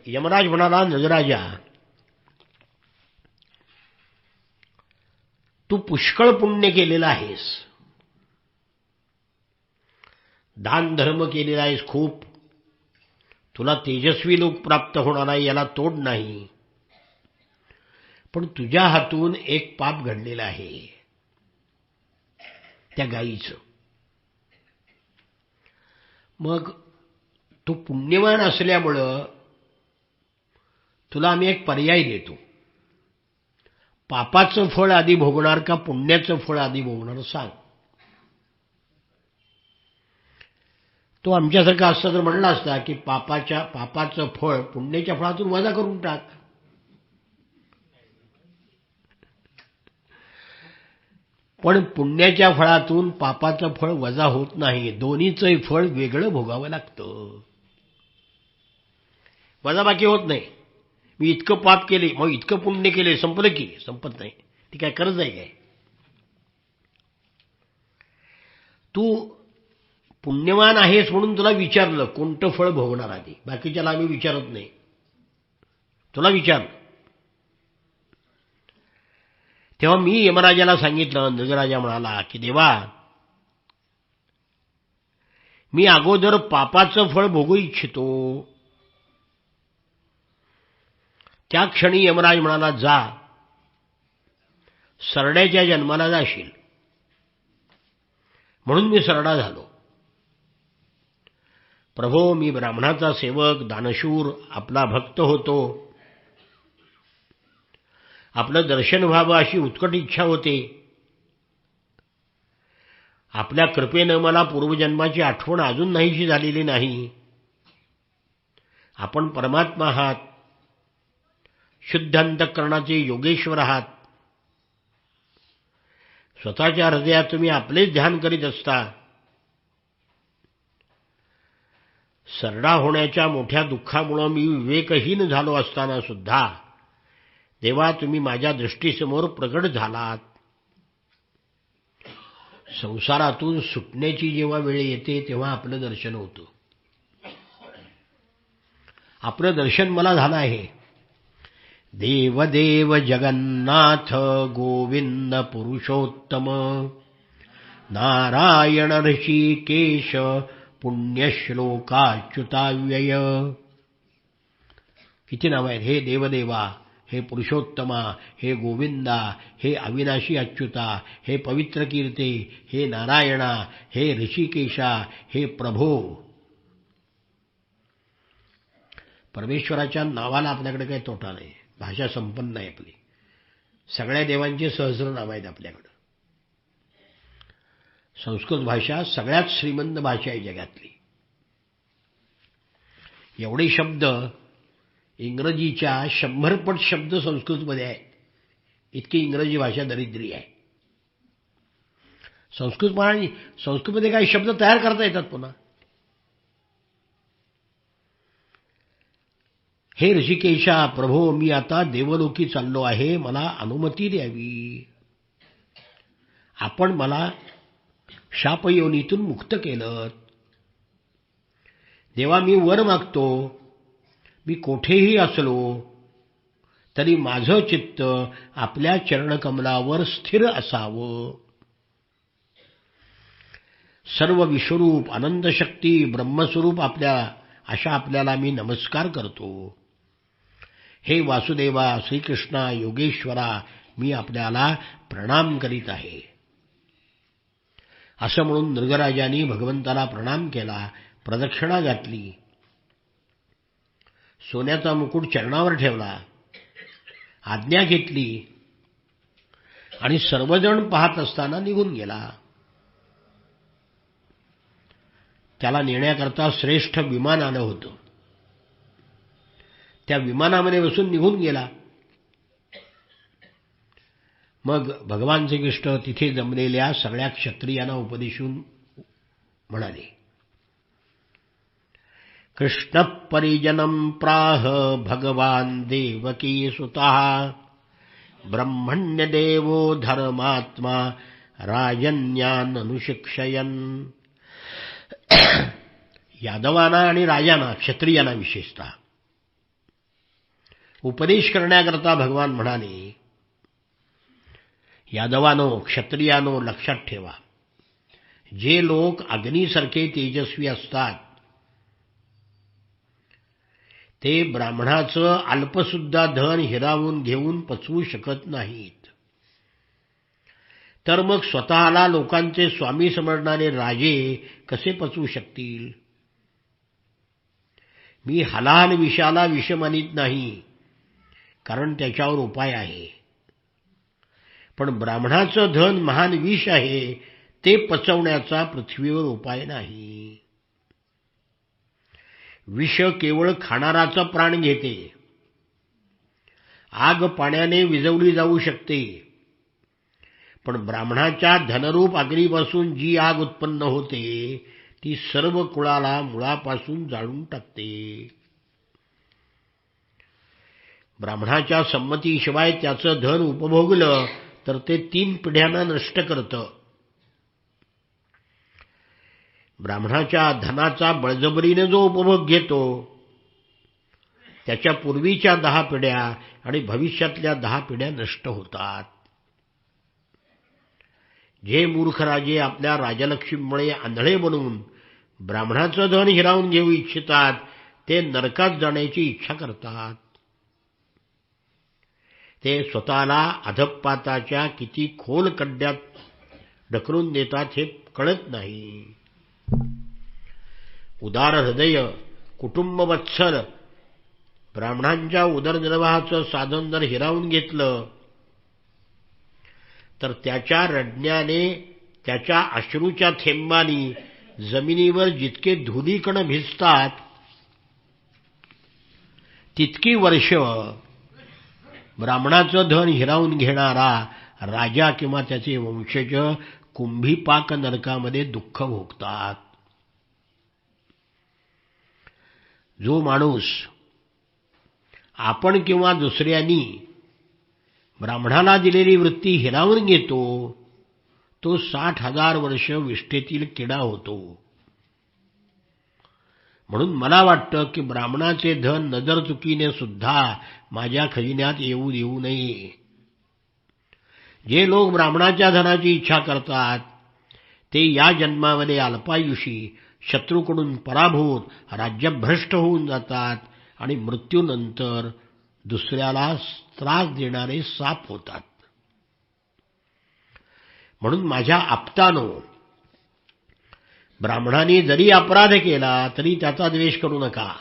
यमराज म्हणाला, नृगराजा, तू पुष्कळ पुण्य केलेला आहेस, दान धर्म केलेला आहेस खूप, तुला तेजस्वी लोक प्राप्त होणार आहे, याला तोड नाही. पण तुझ्या हातून एक पाप घडलेलं आहे, त्या गायीचं. मग तू पुण्यवान असल्यामुळं तुला आम्ही एक पर्याय देतो. पापाचं फळ आधी भोगणार का पुण्याचं फळ आधी भोगणार, सांग. तो आमच्यासारखा असता तर म्हणला असता की पापाचं फळ पुण्याच्या फळातून वजा करून टाक. पण पुण्याच्या फळातून पापाचं फळ वजा होत नाही, दोन्हीचंही फळ वेगळं भोगावं लागतं. वजाबाकी होत नाही. मी इतकं पाप केले, मग इतकं पुण्य केले, संपलं की? संपत नाही. ती काय कर्ज आहे काय? तू पुण्यवान आहेस म्हणून तुला विचारलं कोणतं फळ भोगणार आधी, बाकीच्याला आम्ही विचारत नाही, तुला विचारलं. तेव्हा मी यमराजाला सांगितलं. नृगराजा म्हणाला की देवा, मी अगोदर पापाचं फळ भोगू इच्छितो. त्या क्षणी यमराज म्हणाला, जा, सरड्याच्या जन्माला जाशील. म्हणून मी सरडा झालो. प्रभो मी ब्राह्मणाचा सेवक दानशूर आपला भक्त होतो, आपलं दर्शन व्हावं अशी उत्कट इच्छा होते. आपल्या कृपेनं मला पूर्वजन्माची आठवण अजून नाहीशी झालेली नाही. आपण परमात्मा आहात, शुद्ध अंतःकरणाचे योगेश्वर आहात. स्वतःच्या हृदयात तुम्ही आपलेच ध्यान करीत असता. सरडा होण्याच्या मोठ्या दुःखामुळे मी विवेकहीन झालो असताना सुद्धा देवा तुम्ही माझ्या दृष्टीसमोर प्रगट झालात. संसारातून सुटण्याची जेव्हा वेळ येते तेव्हा आपलं दर्शन होतं. आपलं दर्शन मला झालं आहे. देवदेव जगन्नाथ गोविंद पुरुषोत्तम नारायण ऋषिकेश पुण्यश्लोकाच्युताव्यय. किती नाव आहेत? हे देवदेवा, हे पुरुषोत्तमा, हे गोविंदा, हे अविनाशी अच्युता, हे पवित्र कीर्ते, हे नारायणा, हे ऋषिकेशा, हे प्रभो. परमेश्वराच्या नावाला आपल्याकडे काही तोटा नाही. भाषा संपन्न आहे आपली. सगळ्या देवांची सहस्र नाव आहेत आपल्याकडे. संस्कृत भाषा सगळ्यात श्रीमंत भाषा आहे जगातली. एवढे शब्द इंग्रजीच्या 100 पट शब्द संस्कृतमध्ये आहेत. इतकी इंग्रजी भाषा दरिद्री आहे. संस्कृतमध्ये काही शब्द तयार करता येतात पुन्हा. हे ऋषिकेशा प्रभो मी आता देवलोकी चाललो आहे, मला अनुमती द्यावी. आपण मला शापयोनीतून मुक्त केलं. देवा मी वर मागतो. मी कोठेही असलो तरी माझं चित्त आपल्या चरणकमलावर स्थिर असावं. सर्व विश्वरूप आनंदशक्ती ब्रह्मस्वरूप आपल्याला मी नमस्कार करतो. हे वासुदेवा श्रीकृष्णा योगेश्वरा मी आपल्याला प्रणाम करीत आहे. असं म्हणून नृगराजांनी भगवंताला प्रणाम केला, प्रदक्षिणा घातली, सोन्याचा मुकुट चरणावर ठेवला, आज्ञा घेतली आणि सर्वजण पाहत असताना निघून गेला. त्याला नेण्याकरता श्रेष्ठ विमान आलं होतं. त्या विमानामध्ये बसून निघून गेला. मग भगवान श्रीकृष्ण तिथे जमलेल्या सगळ्या क्षत्रियांना उपदेशून म्हणाले, कृष्ण परिजनम प्राह भगवान देवकी सुतः ब्रह्मण्य देवो धर्मात्मा राजन्यान अनुशिक्षयन. यादवांना आणि राजांना, क्षत्रियांना विशेषतः उपदेश करण्याकरता भगवान म्हणाले, यादवानो क्षत्रियानो लक्षात ठेवा, जे लोक अग्नीसारखे तेजस्वी असतात ते ब्राह्मणाचं अल्पसुद्धा धन हिरावून घेऊन पचवू शकत नाहीत. तर मग स्वतःला लोकांचे स्वामी समजणारे राजे कसे पचवू शकतील? मी हलाहल विषाला विष मानित नाही, कारण त्याच्यावर उपाय आहे. पण ब्राह्मणाचं धन महान विष आहे, ते पचवण्याचा पृथ्वीवर उपाय नाही. विष केवळ खाणाराचा प्राण घेते. आग पाण्याने विझवली जाऊ शकते, पण ब्राह्मणाच्या धनरूप अग्नीपासून जी आग उत्पन्न होते ती सर्व कुळाला मुळापासून जाळून टाकते. ब्राह्मणाच्या संमतीशिवाय त्याचं धन उपभोगलं तर ते 3 पिढ्यांना नष्ट करतं. ब्राह्मणाच्या धनाचा बळजबरीने जो उपभोग घेतो त्याच्या पूर्वीच्या 10 पिढ्या आणि भविष्यातल्या 10 पिढ्या नष्ट होतात. जे मूर्ख राजे आपल्या राजलक्ष्मीमुळे आंधळे बनून ब्राह्मणाचं धन हिरावून घेऊ इच्छितात ते नरकात जाण्याची इच्छा करतात. ते स्वतःला अधःपाताच्या किती खोल खड्ड्यात ढकलून देतात हे कळत नाही. उदार हृदय, कुटुंबवत्सल, ब्राह्मणांच्या उदरनिर्वाहाचं साधन जर हिरावून घेतलं तर त्याच्या रडण्याने, त्याच्या अश्रूच्या थेंबांनी जमिनीवर जितके धुलीकण भिजतात तितकी वर्ष ब्राह्मणाचं धन हिरावून घेणारा राजा किंवा त्याचे वंशज कुंभीपाक नरकामध्ये दुःख भोगतात. जो माणूस आपण किंवा दुसऱ्यांनी ब्राह्मणाला दिलेली वृत्ती हिरावून घेतो तो 60,000 वर्ष विष्ठेतील किडा होतो. म्हणून मला वाटतं की ब्राह्मणाचे धन नजरचुकीने सुद्धा माझ्या खजिन्यात येऊ देऊ नये. जे लोक ब्राह्मणाच्या धनाची इच्छा करतात ते या जन्मामध्ये अल्पायुषी, शत्रूकडून पराभूत, राज्यभ्रष्ट होऊन जातात आणि मृत्यूनंतर दुसऱ्याला त्रास देणारे साप होतात. म्हणून माझ्या आप्तानो, ब्राह्मणांनी जरी अपराध केला तरी त्याचा द्वेष करू नका.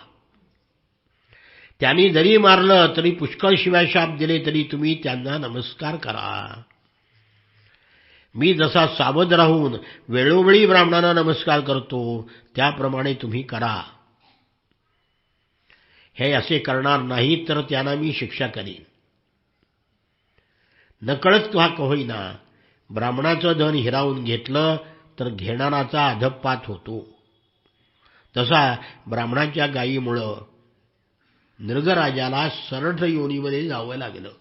त्यांनी जरी मारलं तरी पुष्कळ शिवाय शाप दिले तरी तुम्ही त्यांना नमस्कार करा. मी जसा सावध राहून वेळोवेळी ब्राह्मणांना नमस्कार करतो त्याप्रमाणे तुम्ही करा. हे असे करणार नाहीत तर त्यांना मी शिक्षा करीन. नकळत का होईना ब्राह्मणाचं धन हिरावून घेतलं तर घेणाराचा अधपात होतो. तसा ब्राह्मणाच्या गायीमुळं नृगराजाला सरठ योनीमध्ये जावं लागलं.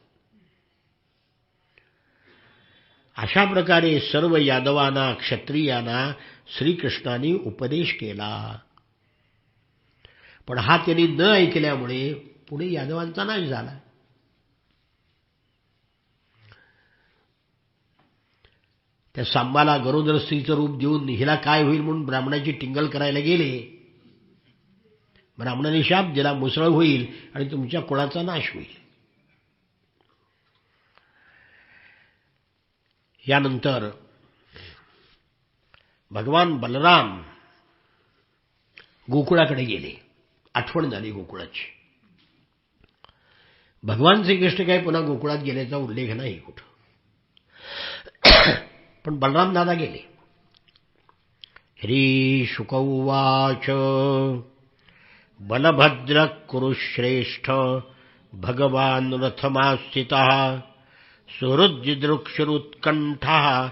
अशा प्रकारे सर्व यादवांना, क्षत्रियांना श्रीकृष्णाने उपदेश केला. पण हा त्यांनी न ऐकल्यामुळे पुढे यादवांचा नाश झाला. त्या सांबाला गरोदर स्त्रीचं रूप देऊन हिला काय होईल म्हणून ब्राह्मणाची टिंगल करायला गेले. ब्राह्मणाने शाप दिला, मुसळ होईल आणि तुमच्या कुळाचा नाश होईल. यानंतर भगवान बलराम गोकुळाकडे गेले. आठवण झाली गोकुळाची. भगवान श्रीकृष्ण काय पुन्हा गोकुळात गेल्याचा उल्लेख नाही कुठं. पण बलराम दादा गेले. ह्री शुक उवाच बलभद्र कुरुश्रेष्ठ भगवान रथमास्थितः सुहृद्दिदृक्षुरुत्कण्ठः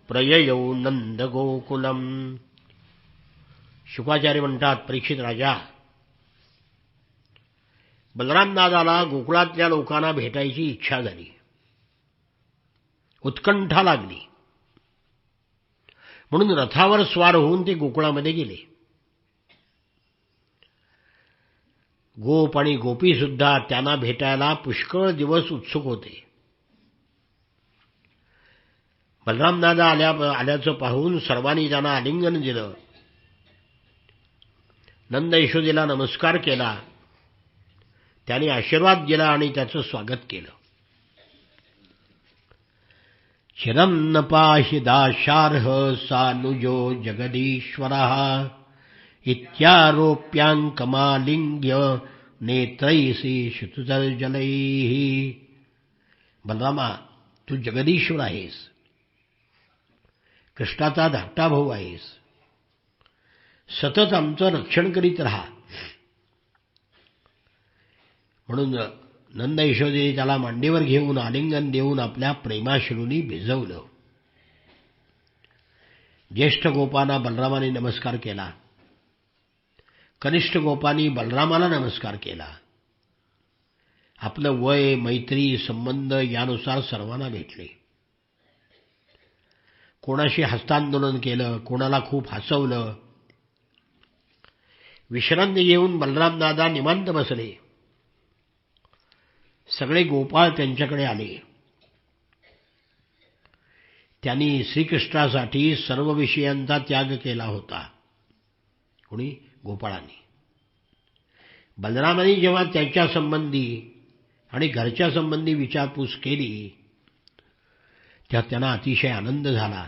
प्रययौ नंदगोकुलम. शुकाचार्य म्हणतात, परीक्षित राजा, बलराम दादाला गोकुळातल्या लोकांना भेटायची इच्छा झाली, उत्कंठा लागली. म्हणून रथावर स्वार होऊन ते गोकुळामध्ये गेले. गोप आणि गोपी सुद्धा त्यांना भेटायला पुष्कळ दिवस उत्सुक होते. बलराम दादा आल्याचं पाहून सर्वांनी त्यांना आलिंगन दिलं. नंद यशोदेला नमस्कार केला. त्याने आशीर्वाद दिला आणि त्याचं स्वागत केलं. चिरं न पाहि दाशार्ह सानुजो जगदीश्वरः इत्यारोप्यांकमालिंग्य नेत्रैसी शुतुतर्जलैः. बलरामा, तू जगदीश्वर आहेस, कृष्णाचा धाकटा भाऊ आहेस. सतत आमचं रक्षण करीत राहा. म्हणून नंद यशोदेने त्याला मांडीवर घेऊन आलिंगन देऊन आपल्या प्रेमाश्रूंनी भिजवलं. ज्येष्ठ गोपांना बलरामाने नमस्कार केला. कनिष्ठ गोपांनी बलरामाला नमस्कार केला. आपलं वय, मैत्री, संबंध यानुसार सर्वांना भेटले. कोणाशी हस्तांदोलन केलं, कोणाला खूप हसवलं. विश्रांती घेऊन बलराम दादा निवांत बसले. सगळे गोपाळ त्यांच्याकडे आले. त्यांनी श्रीकृष्णासाठी सर्व विषयांचा त्याग केला होता. कोणी? गोपाळांनी. बलरामाने जेव्हा त्याच्या संबंधी आणि घरच्या संबंधी विचारपूस केली तेव्हा त्यांना अतिशय आनंद झाला.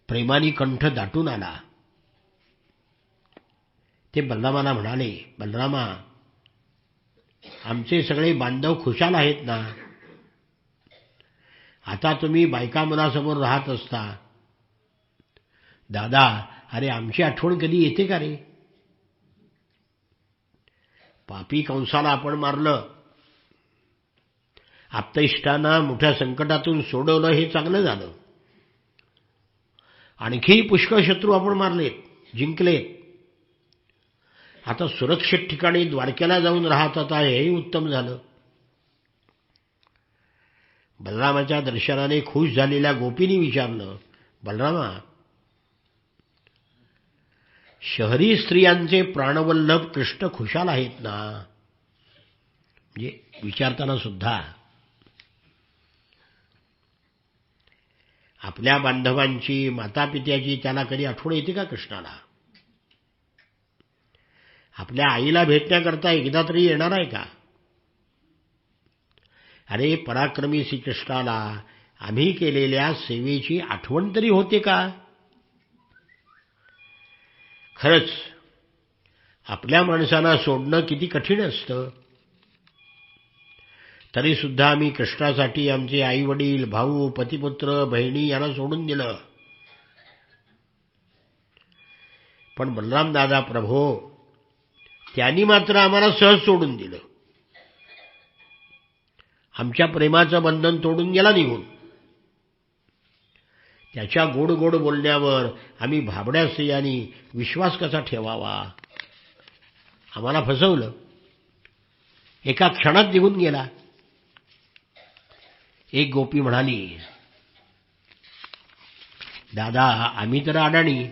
प्रेमाने कंठ दाटून आला. ते बलरामाला म्हणाले, बलरामा, आमचे सगळे बांधव खुशाल आहेत ना? आता तुम्ही बायका मुलासमोर राहत असता. दादा, अरे आमची आठवण कधी येते का रे? पापी कंसाला आपण मारलं, आप्तेष्टांना मोठ्या संकटातून सोडवलं, हे चांगलं झालं. आणखी पुष्कळ शत्रू आपण मारलेत, जिंकलेत. आता सुरक्षित ठिकाणी द्वारकेला जाऊन राहत होता, हेही उत्तम झालं. बलरामाच्या दर्शनाने खुश झालेल्या गोपींनी विचारलं, बलरामा, शहरी स्त्रियांचे प्राणवल्लभ कृष्ण खुशाल आहेत ना? म्हणजे विचारताना सुद्धा आपल्या बांधवांची, मातापित्याची त्याला कधी आठवण येते का कृष्णाला? आपल्या आईला भेटण्याकरता एकदा तरी येणार आहे का? अरे पराक्रमी श्रीकृष्णाला आम्ही केलेल्या सेवेची आठवण तरी होते का? खरंच आपल्या माणसांना सोडणं किती कठीण असतं. तरी सुद्धा आम्ही कृष्णासाठी आमचे आई वडील, भाऊ, पतिपुत्र, बहिणी यांना सोडून दिलं. पण बलराम दादा प्रभो, त्यांनी मात्र आम्हाला सहज सोडून दिलं. आमच्या प्रेमाचं बंधन तोडून गेला निघून. त्याच्या गोड गोड बोलण्यावर आम्ही भाबड्या स्त्रियांनी विश्वास कसा ठेवावा? आम्हाला फसवलं, एका क्षणात निघून गेला. एक गोपी म्हणाली, दादा, आम्ही तर अडाणी,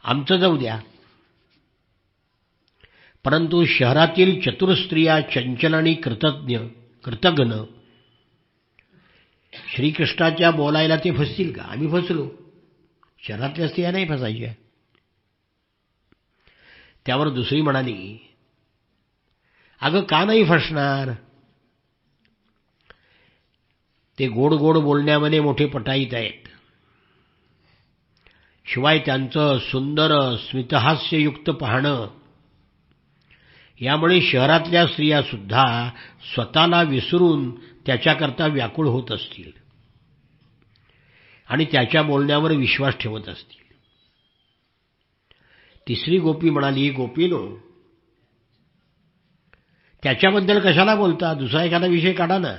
आमचं जाऊ द्या. परंतु शहरातील चतुर स्त्रिया, चंचल आणि कृतघ्न, श्रीकृष्णाच्या बोलायला ते फसतील का? आम्ही फसलो, शहरातल्या स्त्रिया नाही फसायच्या. त्यावर दुसरी म्हणाली, अगं का नाही फसणार? ते गोड गोड बोलण्यामध्ये मोठे पटाईत आहेत. शिवाय त्यांचं सुंदर स्मितहास्ययुक्त पाहणं, यामुळे शहरातल्या स्त्रिया सुद्धा स्वतःला विसरून त्याच्याकरता व्याकुळ होत असतील आणि त्याच्या बोलण्यावर विश्वास ठेवत असतील. तिसरी गोपी म्हणाली, गोपीनो, त्याच्याबद्दल कशाला बोलता? दुसरा एखादा विषय काढा ना.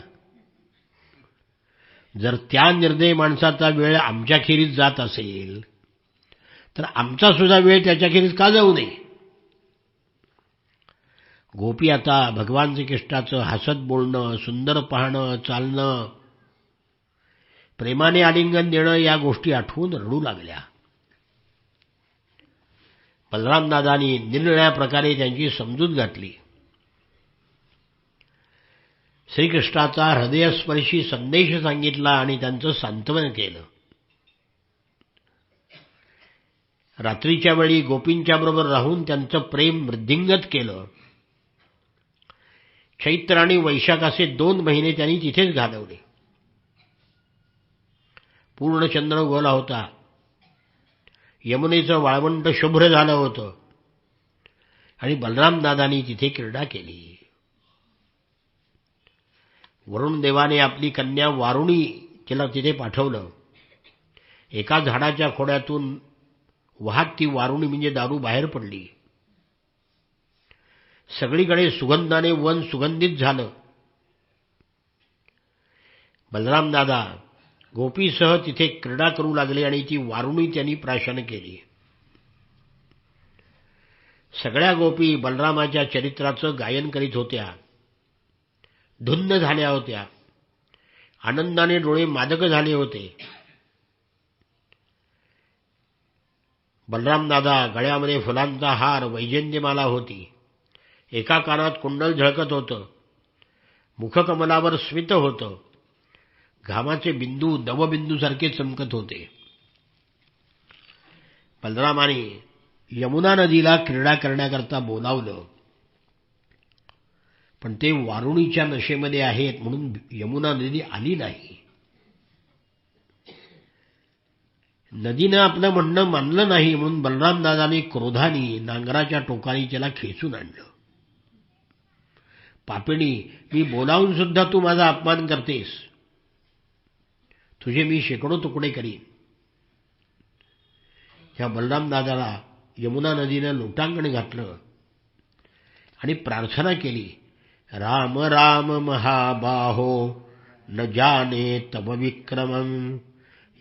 जर त्या निर्दयी माणसाचा वेळ आमच्याखेरीज जात असेल तर आमचा सुद्धा वेळ त्याच्याखेरीज का जाऊ नये? गोपी आता भगवान श्रीकृष्णाचं हसत बोलणं, सुंदर पाहणं, चालणं, प्रेमाने आलिंगन देणं या गोष्टी आठवून रडू लागल्या. बलरामदादांनी निरनिराळ्या प्रकारे त्यांची समजूत घातली. श्रीकृष्णाचा हृदयस्पर्शी संदेश सांगितला आणि त्यांचं सांत्वन केलं. रात्रीच्या वेळी गोपींच्या बरोबर राहून त्यांचं प्रेम वृद्धिंगत केलं. चैत्र आणि वैशाख असे 2 महिने त्यांनी तिथेच घालवले. पूर्ण चंद्र उगवला होता. यमुनेचं वाळवंट शुभ्र झालं होतं आणि बलरामदादांनी तिथे क्रीडा केली. वरुण देवाने आपली कन्या वारुणी तिला तिथे पाठवलं. एका झाडाच्या खोड्यातून वाहत ती वारुणी म्हणजे दारू बाहेर पडली. सगळीकडे सुगंधाने वन सुगंधित झालं. बलरामदादा गोपीसह तिथे क्रीडा करू लागले आणि ती वारुणी त्यांनी प्राशन केली. सगळ्या गोपी बलरामाच्या चरित्राचं गायन करीत होत्या, धुंद झाल्या होत्या, आनंदाने डोळे मादक झाले होते. बलरामदादा गळ्यामध्ये फुलांचा हार, वैजयंतीमाला होती. एका कानात कुंडल झळकत होतं. मुखकमलावर स्मित होतं. घामाचे बिंदू दवबिंदूसारखे चमकत होते. बलरामाने यमुना नदीला क्रीडा करण्याकरता बोलावलं, पण ते वारुणीच्या नशेमध्ये आहेत म्हणून यमुना नदी आली नाही. नदीनं आपलं म्हणणं मानलं नाही म्हणून बलरामदादांनी क्रोधाने नांगराच्या टोकाने त्याला खेचून आणलं. पापिणी, मी बोलावून सुद्धा तू माझा अपमान करतेस, तुझे मी शेकडो तुकडे करीन. ह्या बलरामदादाला यमुना नदीनं लोटांगण घातलं आणि प्रार्थना केली, राम राम महाबाहो न जाने तव विक्रमम्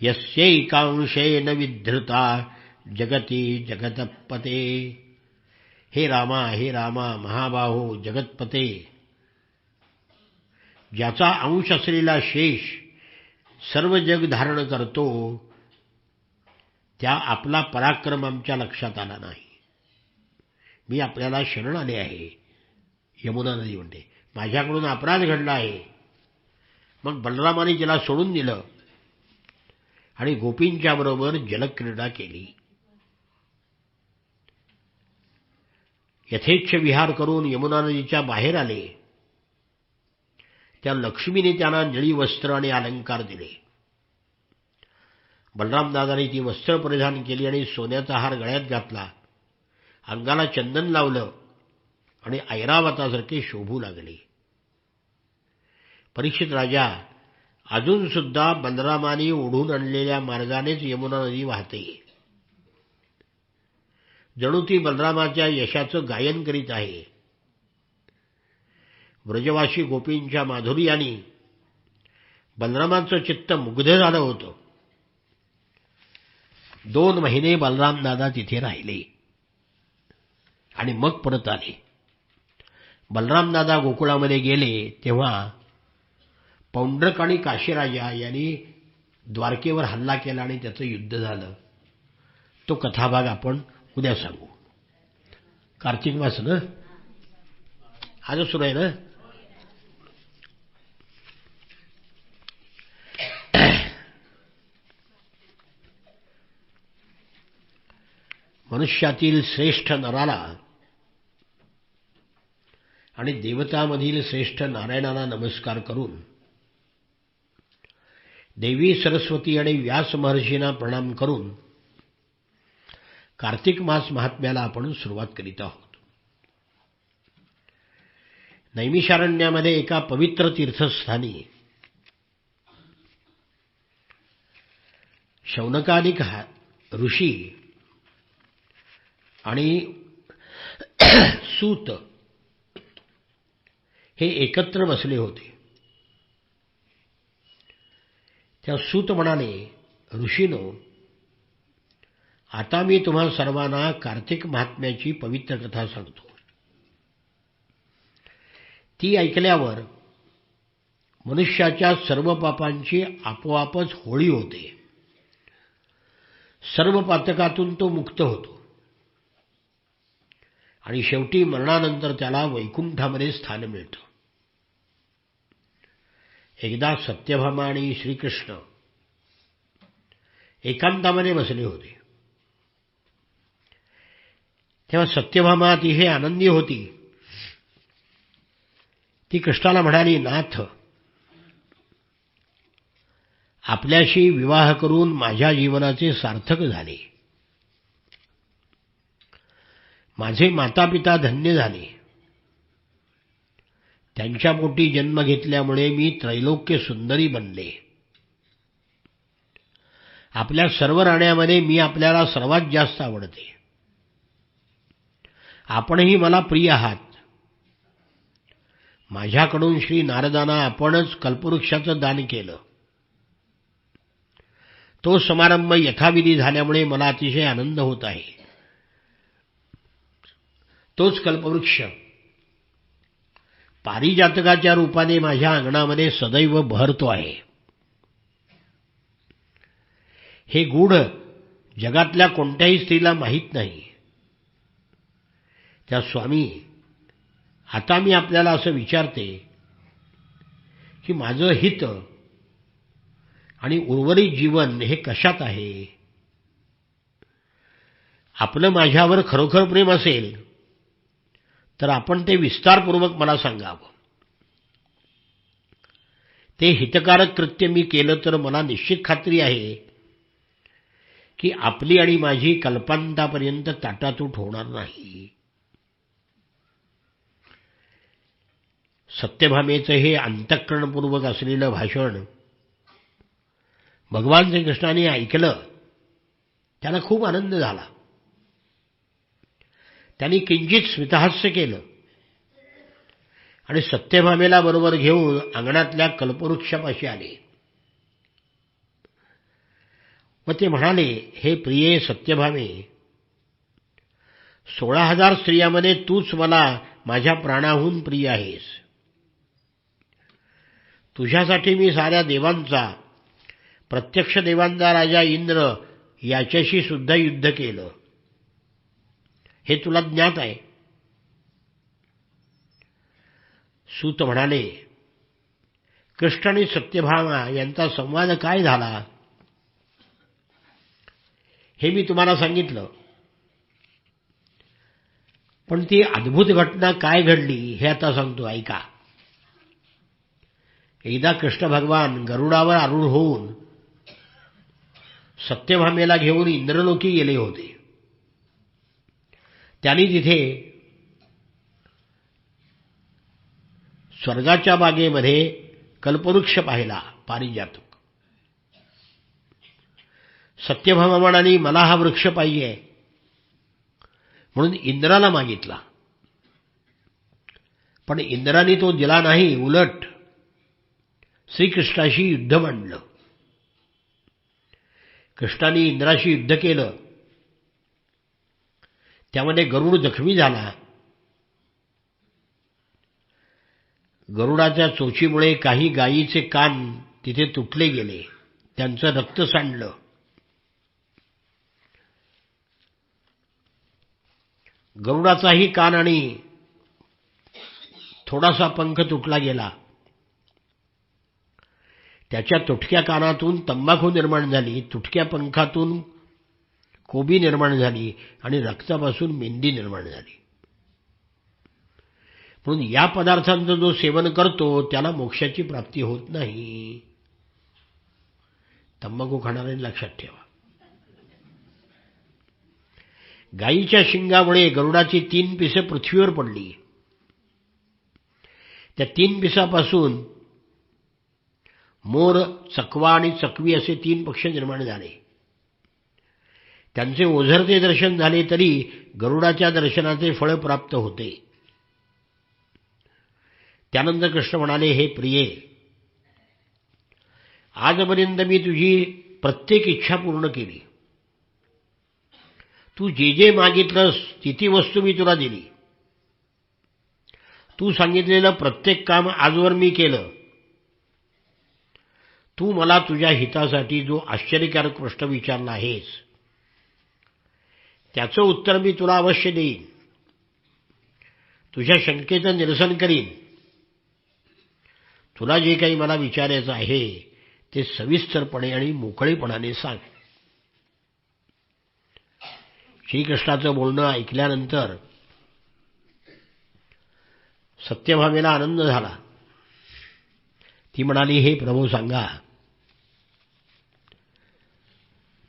यस्यैकांशेन विधृता जगती जगतपते. हे रामा महाबाहो जगतपते, ज्याचा अंश असलेला शेष सर्व जग धारण करतो, त्या आपला पराक्रम आमच्या लक्षात आला नाही. मी आपल्याला शरण आले आहे. यमुना नदी म्हणते, माझ्याकडून अपराध घडला आहे. मग बलरामाने त्याला सोडून दिलं आणि गोपींच्या बरोबर जलक्रीडा केली. यथेच्छ विहार करून यमुना नदीच्या बाहेर आले. त्या लक्ष्मीने त्यांना निळी वस्त्र आणि अलंकार दिले. बलरामदादांनी ती वस्त्र परिधान केली आणि सोन्याचा हार गळ्यात घातला, अंगाला चंदन लावलं आणि ऐरावतासारखे शोभू लागले. परीक्षित राजा, अजून सुद्धा बलरामाने ओढून आणलेल्या मार्गानेच यमुना नदी वाहते. जणू ती बलरामाच्या यशाचं गायन करीत आहे. ब्रजवासी गोपींच्या माधुर्याने बलरामाचं चित्त मुग्ध झालं होतं. 2 महिने बलरामदादा तिथे राहिले आणि मग परत आले. बलरामदादा गोकुळामध्ये गेले तेव्हा पौंड्रक आणि काशीराजा यांनी द्वारकेवर हल्ला केला आणि त्याचं युद्ध झालं. तो कथाभाग आपण उद्या सांगू. कार्तिक मास ना, आज सुरू आहे ना. मनुष्यातील श्रेष्ठ नराला आणि देवतामधील श्रेष्ठ नारायणाला नमस्कार करून देवी सरस्वती आणि व्यास महर्षींना प्रणाम करून कार्तिक मास महात्म्याला आपण सुरुवात करीत आहोत. नैमिषारण्यामध्ये एका पवित्र तीर्थस्थानी शौनकादिक ऋषी आणि सूत हे एकत्र बसले होते. त्या सूत म्हणाले, ऋषीनो, आता मी तुम्हा सर्वांना कार्तिक महात्म्याची पवित्र कथा सांगतो. ती ऐकल्यावर मनुष्याच्या सर्व पापांची आपोआपच होळी होते. सर्व पातकातून तो मुक्त होतो आणि शेवटी मरणानंतर त्याला वैकुंठामध्ये स्थान मिळतं. एकदा सत्यभामा आणि श्रीकृष्ण एकांतामध्ये बसले होते. तेव्हा सत्यभामा अतिशय आनंदी होती. ती कृष्णाला म्हणाली, नाथ, आपल्याशी विवाह करून माझ्या जीवनाचे सार्थक झाले. माझे मातापिता धन्य झाले. त्यांच्या पोटी जन्म घेतल्यामुळे मी त्रैलोक्य सुंदरी बनले. आपल्या सर्व राण्यामध्ये मी आपल्याला सर्वात जास्त आवडते. आपणही मला प्रिय आहात. माझ्याकडून श्री नारदांना आपणच कल्पवृक्षाचं दान केलं. तो समारंभ यथाविधी झाल्यामुळे मला अतिशय आनंद होत आहे. तोच कल्पवृक्ष पारिजातकाच्या रूपाने माझ्या अंगणामध्ये सदैव बहरतो आहे. हे गूढ जगातल्या कोणत्याही स्त्रीला माहीत नाही. त्या स्वामी, आता मी आपल्याला असं विचारते की माझं हित आणि उर्वरित जीवन हे कशात आहे? आपलं माझ्यावर खरोखर प्रेम असेल तर आपण ते विस्तारपूर्वक मला सांगावं. ते हितकारक कृत्य मी केलं तर मला निश्चित खात्री आहे की आपली आणि माझी कल्पांतापर्यंत ताटातूट होणार नाही. सत्यभामेचं हे अंतःकरणपूर्वक असलेलं भाषण भगवान श्रीकृष्णाने ऐकलं. त्याला खूप आनंद झाला. त्यांनी किंचित स्मितहास्य केलं आणि सत्यभामेला बरोबर घेऊन अंगणातल्या कल्पवृक्षापाशी आले व ते म्हणाले, हे प्रिये सत्यभामे, 16,000 स्त्रियांमध्ये तूच मला माझ्या प्राणाहून प्रिय आहेस. तुझ्यासाठी मी साऱ्या देवांचा, प्रत्यक्ष देवांचा राजा इंद्र याच्याशी सुद्धा युद्ध केलं, हे तुला ज्ञात आहे. सूत म्हणाले, कृष्ण आणि सत्यभामा यांचा संवाद काय झाला हे मी तुम्हाला सांगितलं, पण ती अद्भुत घटना काय घडली हे आता सांगतो, ऐका. एकदा कृष्ण भगवान गरुडावर आरूढ होऊन सत्यभामेला घेऊन इंद्रलोकी गेले होते. त्यांनी तिथे स्वर्गाच्या बागेमध्ये कल्पवृक्ष पाहिला, पारिजातक. सत्यभामा म्हणाली, मला हा वृक्ष पाहिजे म्हणून इंद्राला मागितला, पण इंद्राने तो दिला नाही. उलट श्रीकृष्णाशी युद्ध मांडलं. कृष्णाने इंद्राशी युद्ध केलं. त्यामध्ये गरुड जखमी झाला. गरुडाच्या चोचीमुळे काही गायीचे कान तिथे तुटले गेले, त्यांचं रक्त सांडलं. गरुडाचाही कान आणि थोडासा पंख तुटला गेला. त्याच्या तुटक्या कानातून तंबाखू निर्माण झाली, तुटक्या पंखातून कोबी निर्माण झाली आणि रक्तापासून मेंदी निर्माण झाली. म्हणून या पदार्थांचं जो सेवन करतो त्याला मोक्षाची प्राप्ती होत नाही. तंबाखू खाणाऱ्यांनी लक्षात ठेवा. गायीच्या शिंगामुळे गरुडाची 3 पिसे पृथ्वीवर पडली. त्या 3 पिसापासून मोर, चकवा आणि चकवी असे 3 पक्षी निर्माण झाले. त्यांचे ओझरते दर्शन झाले तरी गरुडाच्या दर्शनाचे फळ प्राप्त होते. त्यानंतर कृष्ण म्हणाले, हे प्रिये, आजपर्यंत मी तुझी प्रत्येक इच्छा पूर्ण केली. तू जे जे मागितलंस ती ती वस्तू मी तुला दिली. तू सांगितलेलं प्रत्येक काम आजवर मी केलं. तू मला तुझ्या हितासाठी जो आश्चर्यकारक प्रश्न विचारला आहेस त्याचं उत्तर मी तुला अवश्य देईन. तुझ्या शंकेचं निरसन करीन. तुला जे काही मला विचारायचं आहे ते सविस्तरपणे आणि मोकळेपणाने सांग. श्रीकृष्णाचं बोलणं ऐकल्यानंतर सत्यभामेला आनंद झाला. ती म्हणाली, हे प्रभू सांगा,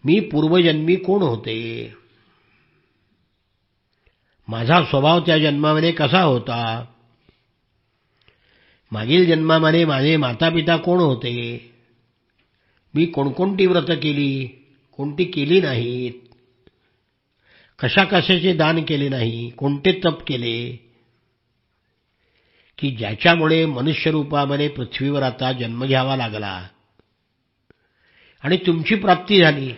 मी पूर्वजन्मी कोण होते? माझा स्वभाव त्या जन्मामध्ये कसा होता? मागील जन्मामध्ये माझे मातापिता कोण होते? मी कोणकोणती व्रत केली, कोणती केली नाहीत? कशा कशाचे दान केले नाही, कोणते तप केले की ज्याच्यामुळे मनुष्यरूपामध्ये पृथ्वीवर आता जन्म घ्यावा लागला आणि तुमची प्राप्ती झाली?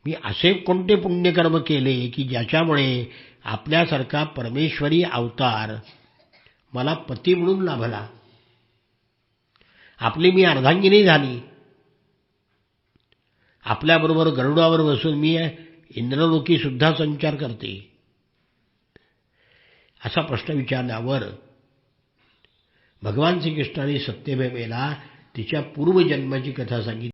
मी असे कोणते पुण्यकर्म केले की ज्याच्यामुळे आपल्यासारखा परमेश्वरी अवतार मला पती म्हणून लाभला? आपली मी अर्धांगिनी झाली. आपल्याबरोबर गरुडावर बसून मी इंद्रलोकी सुद्धा संचार करते. असा प्रश्न विचारल्यावर भगवान श्रीकृष्णाने सत्यभामेला तिच्या पूर्वजन्माची कथा सांगितली.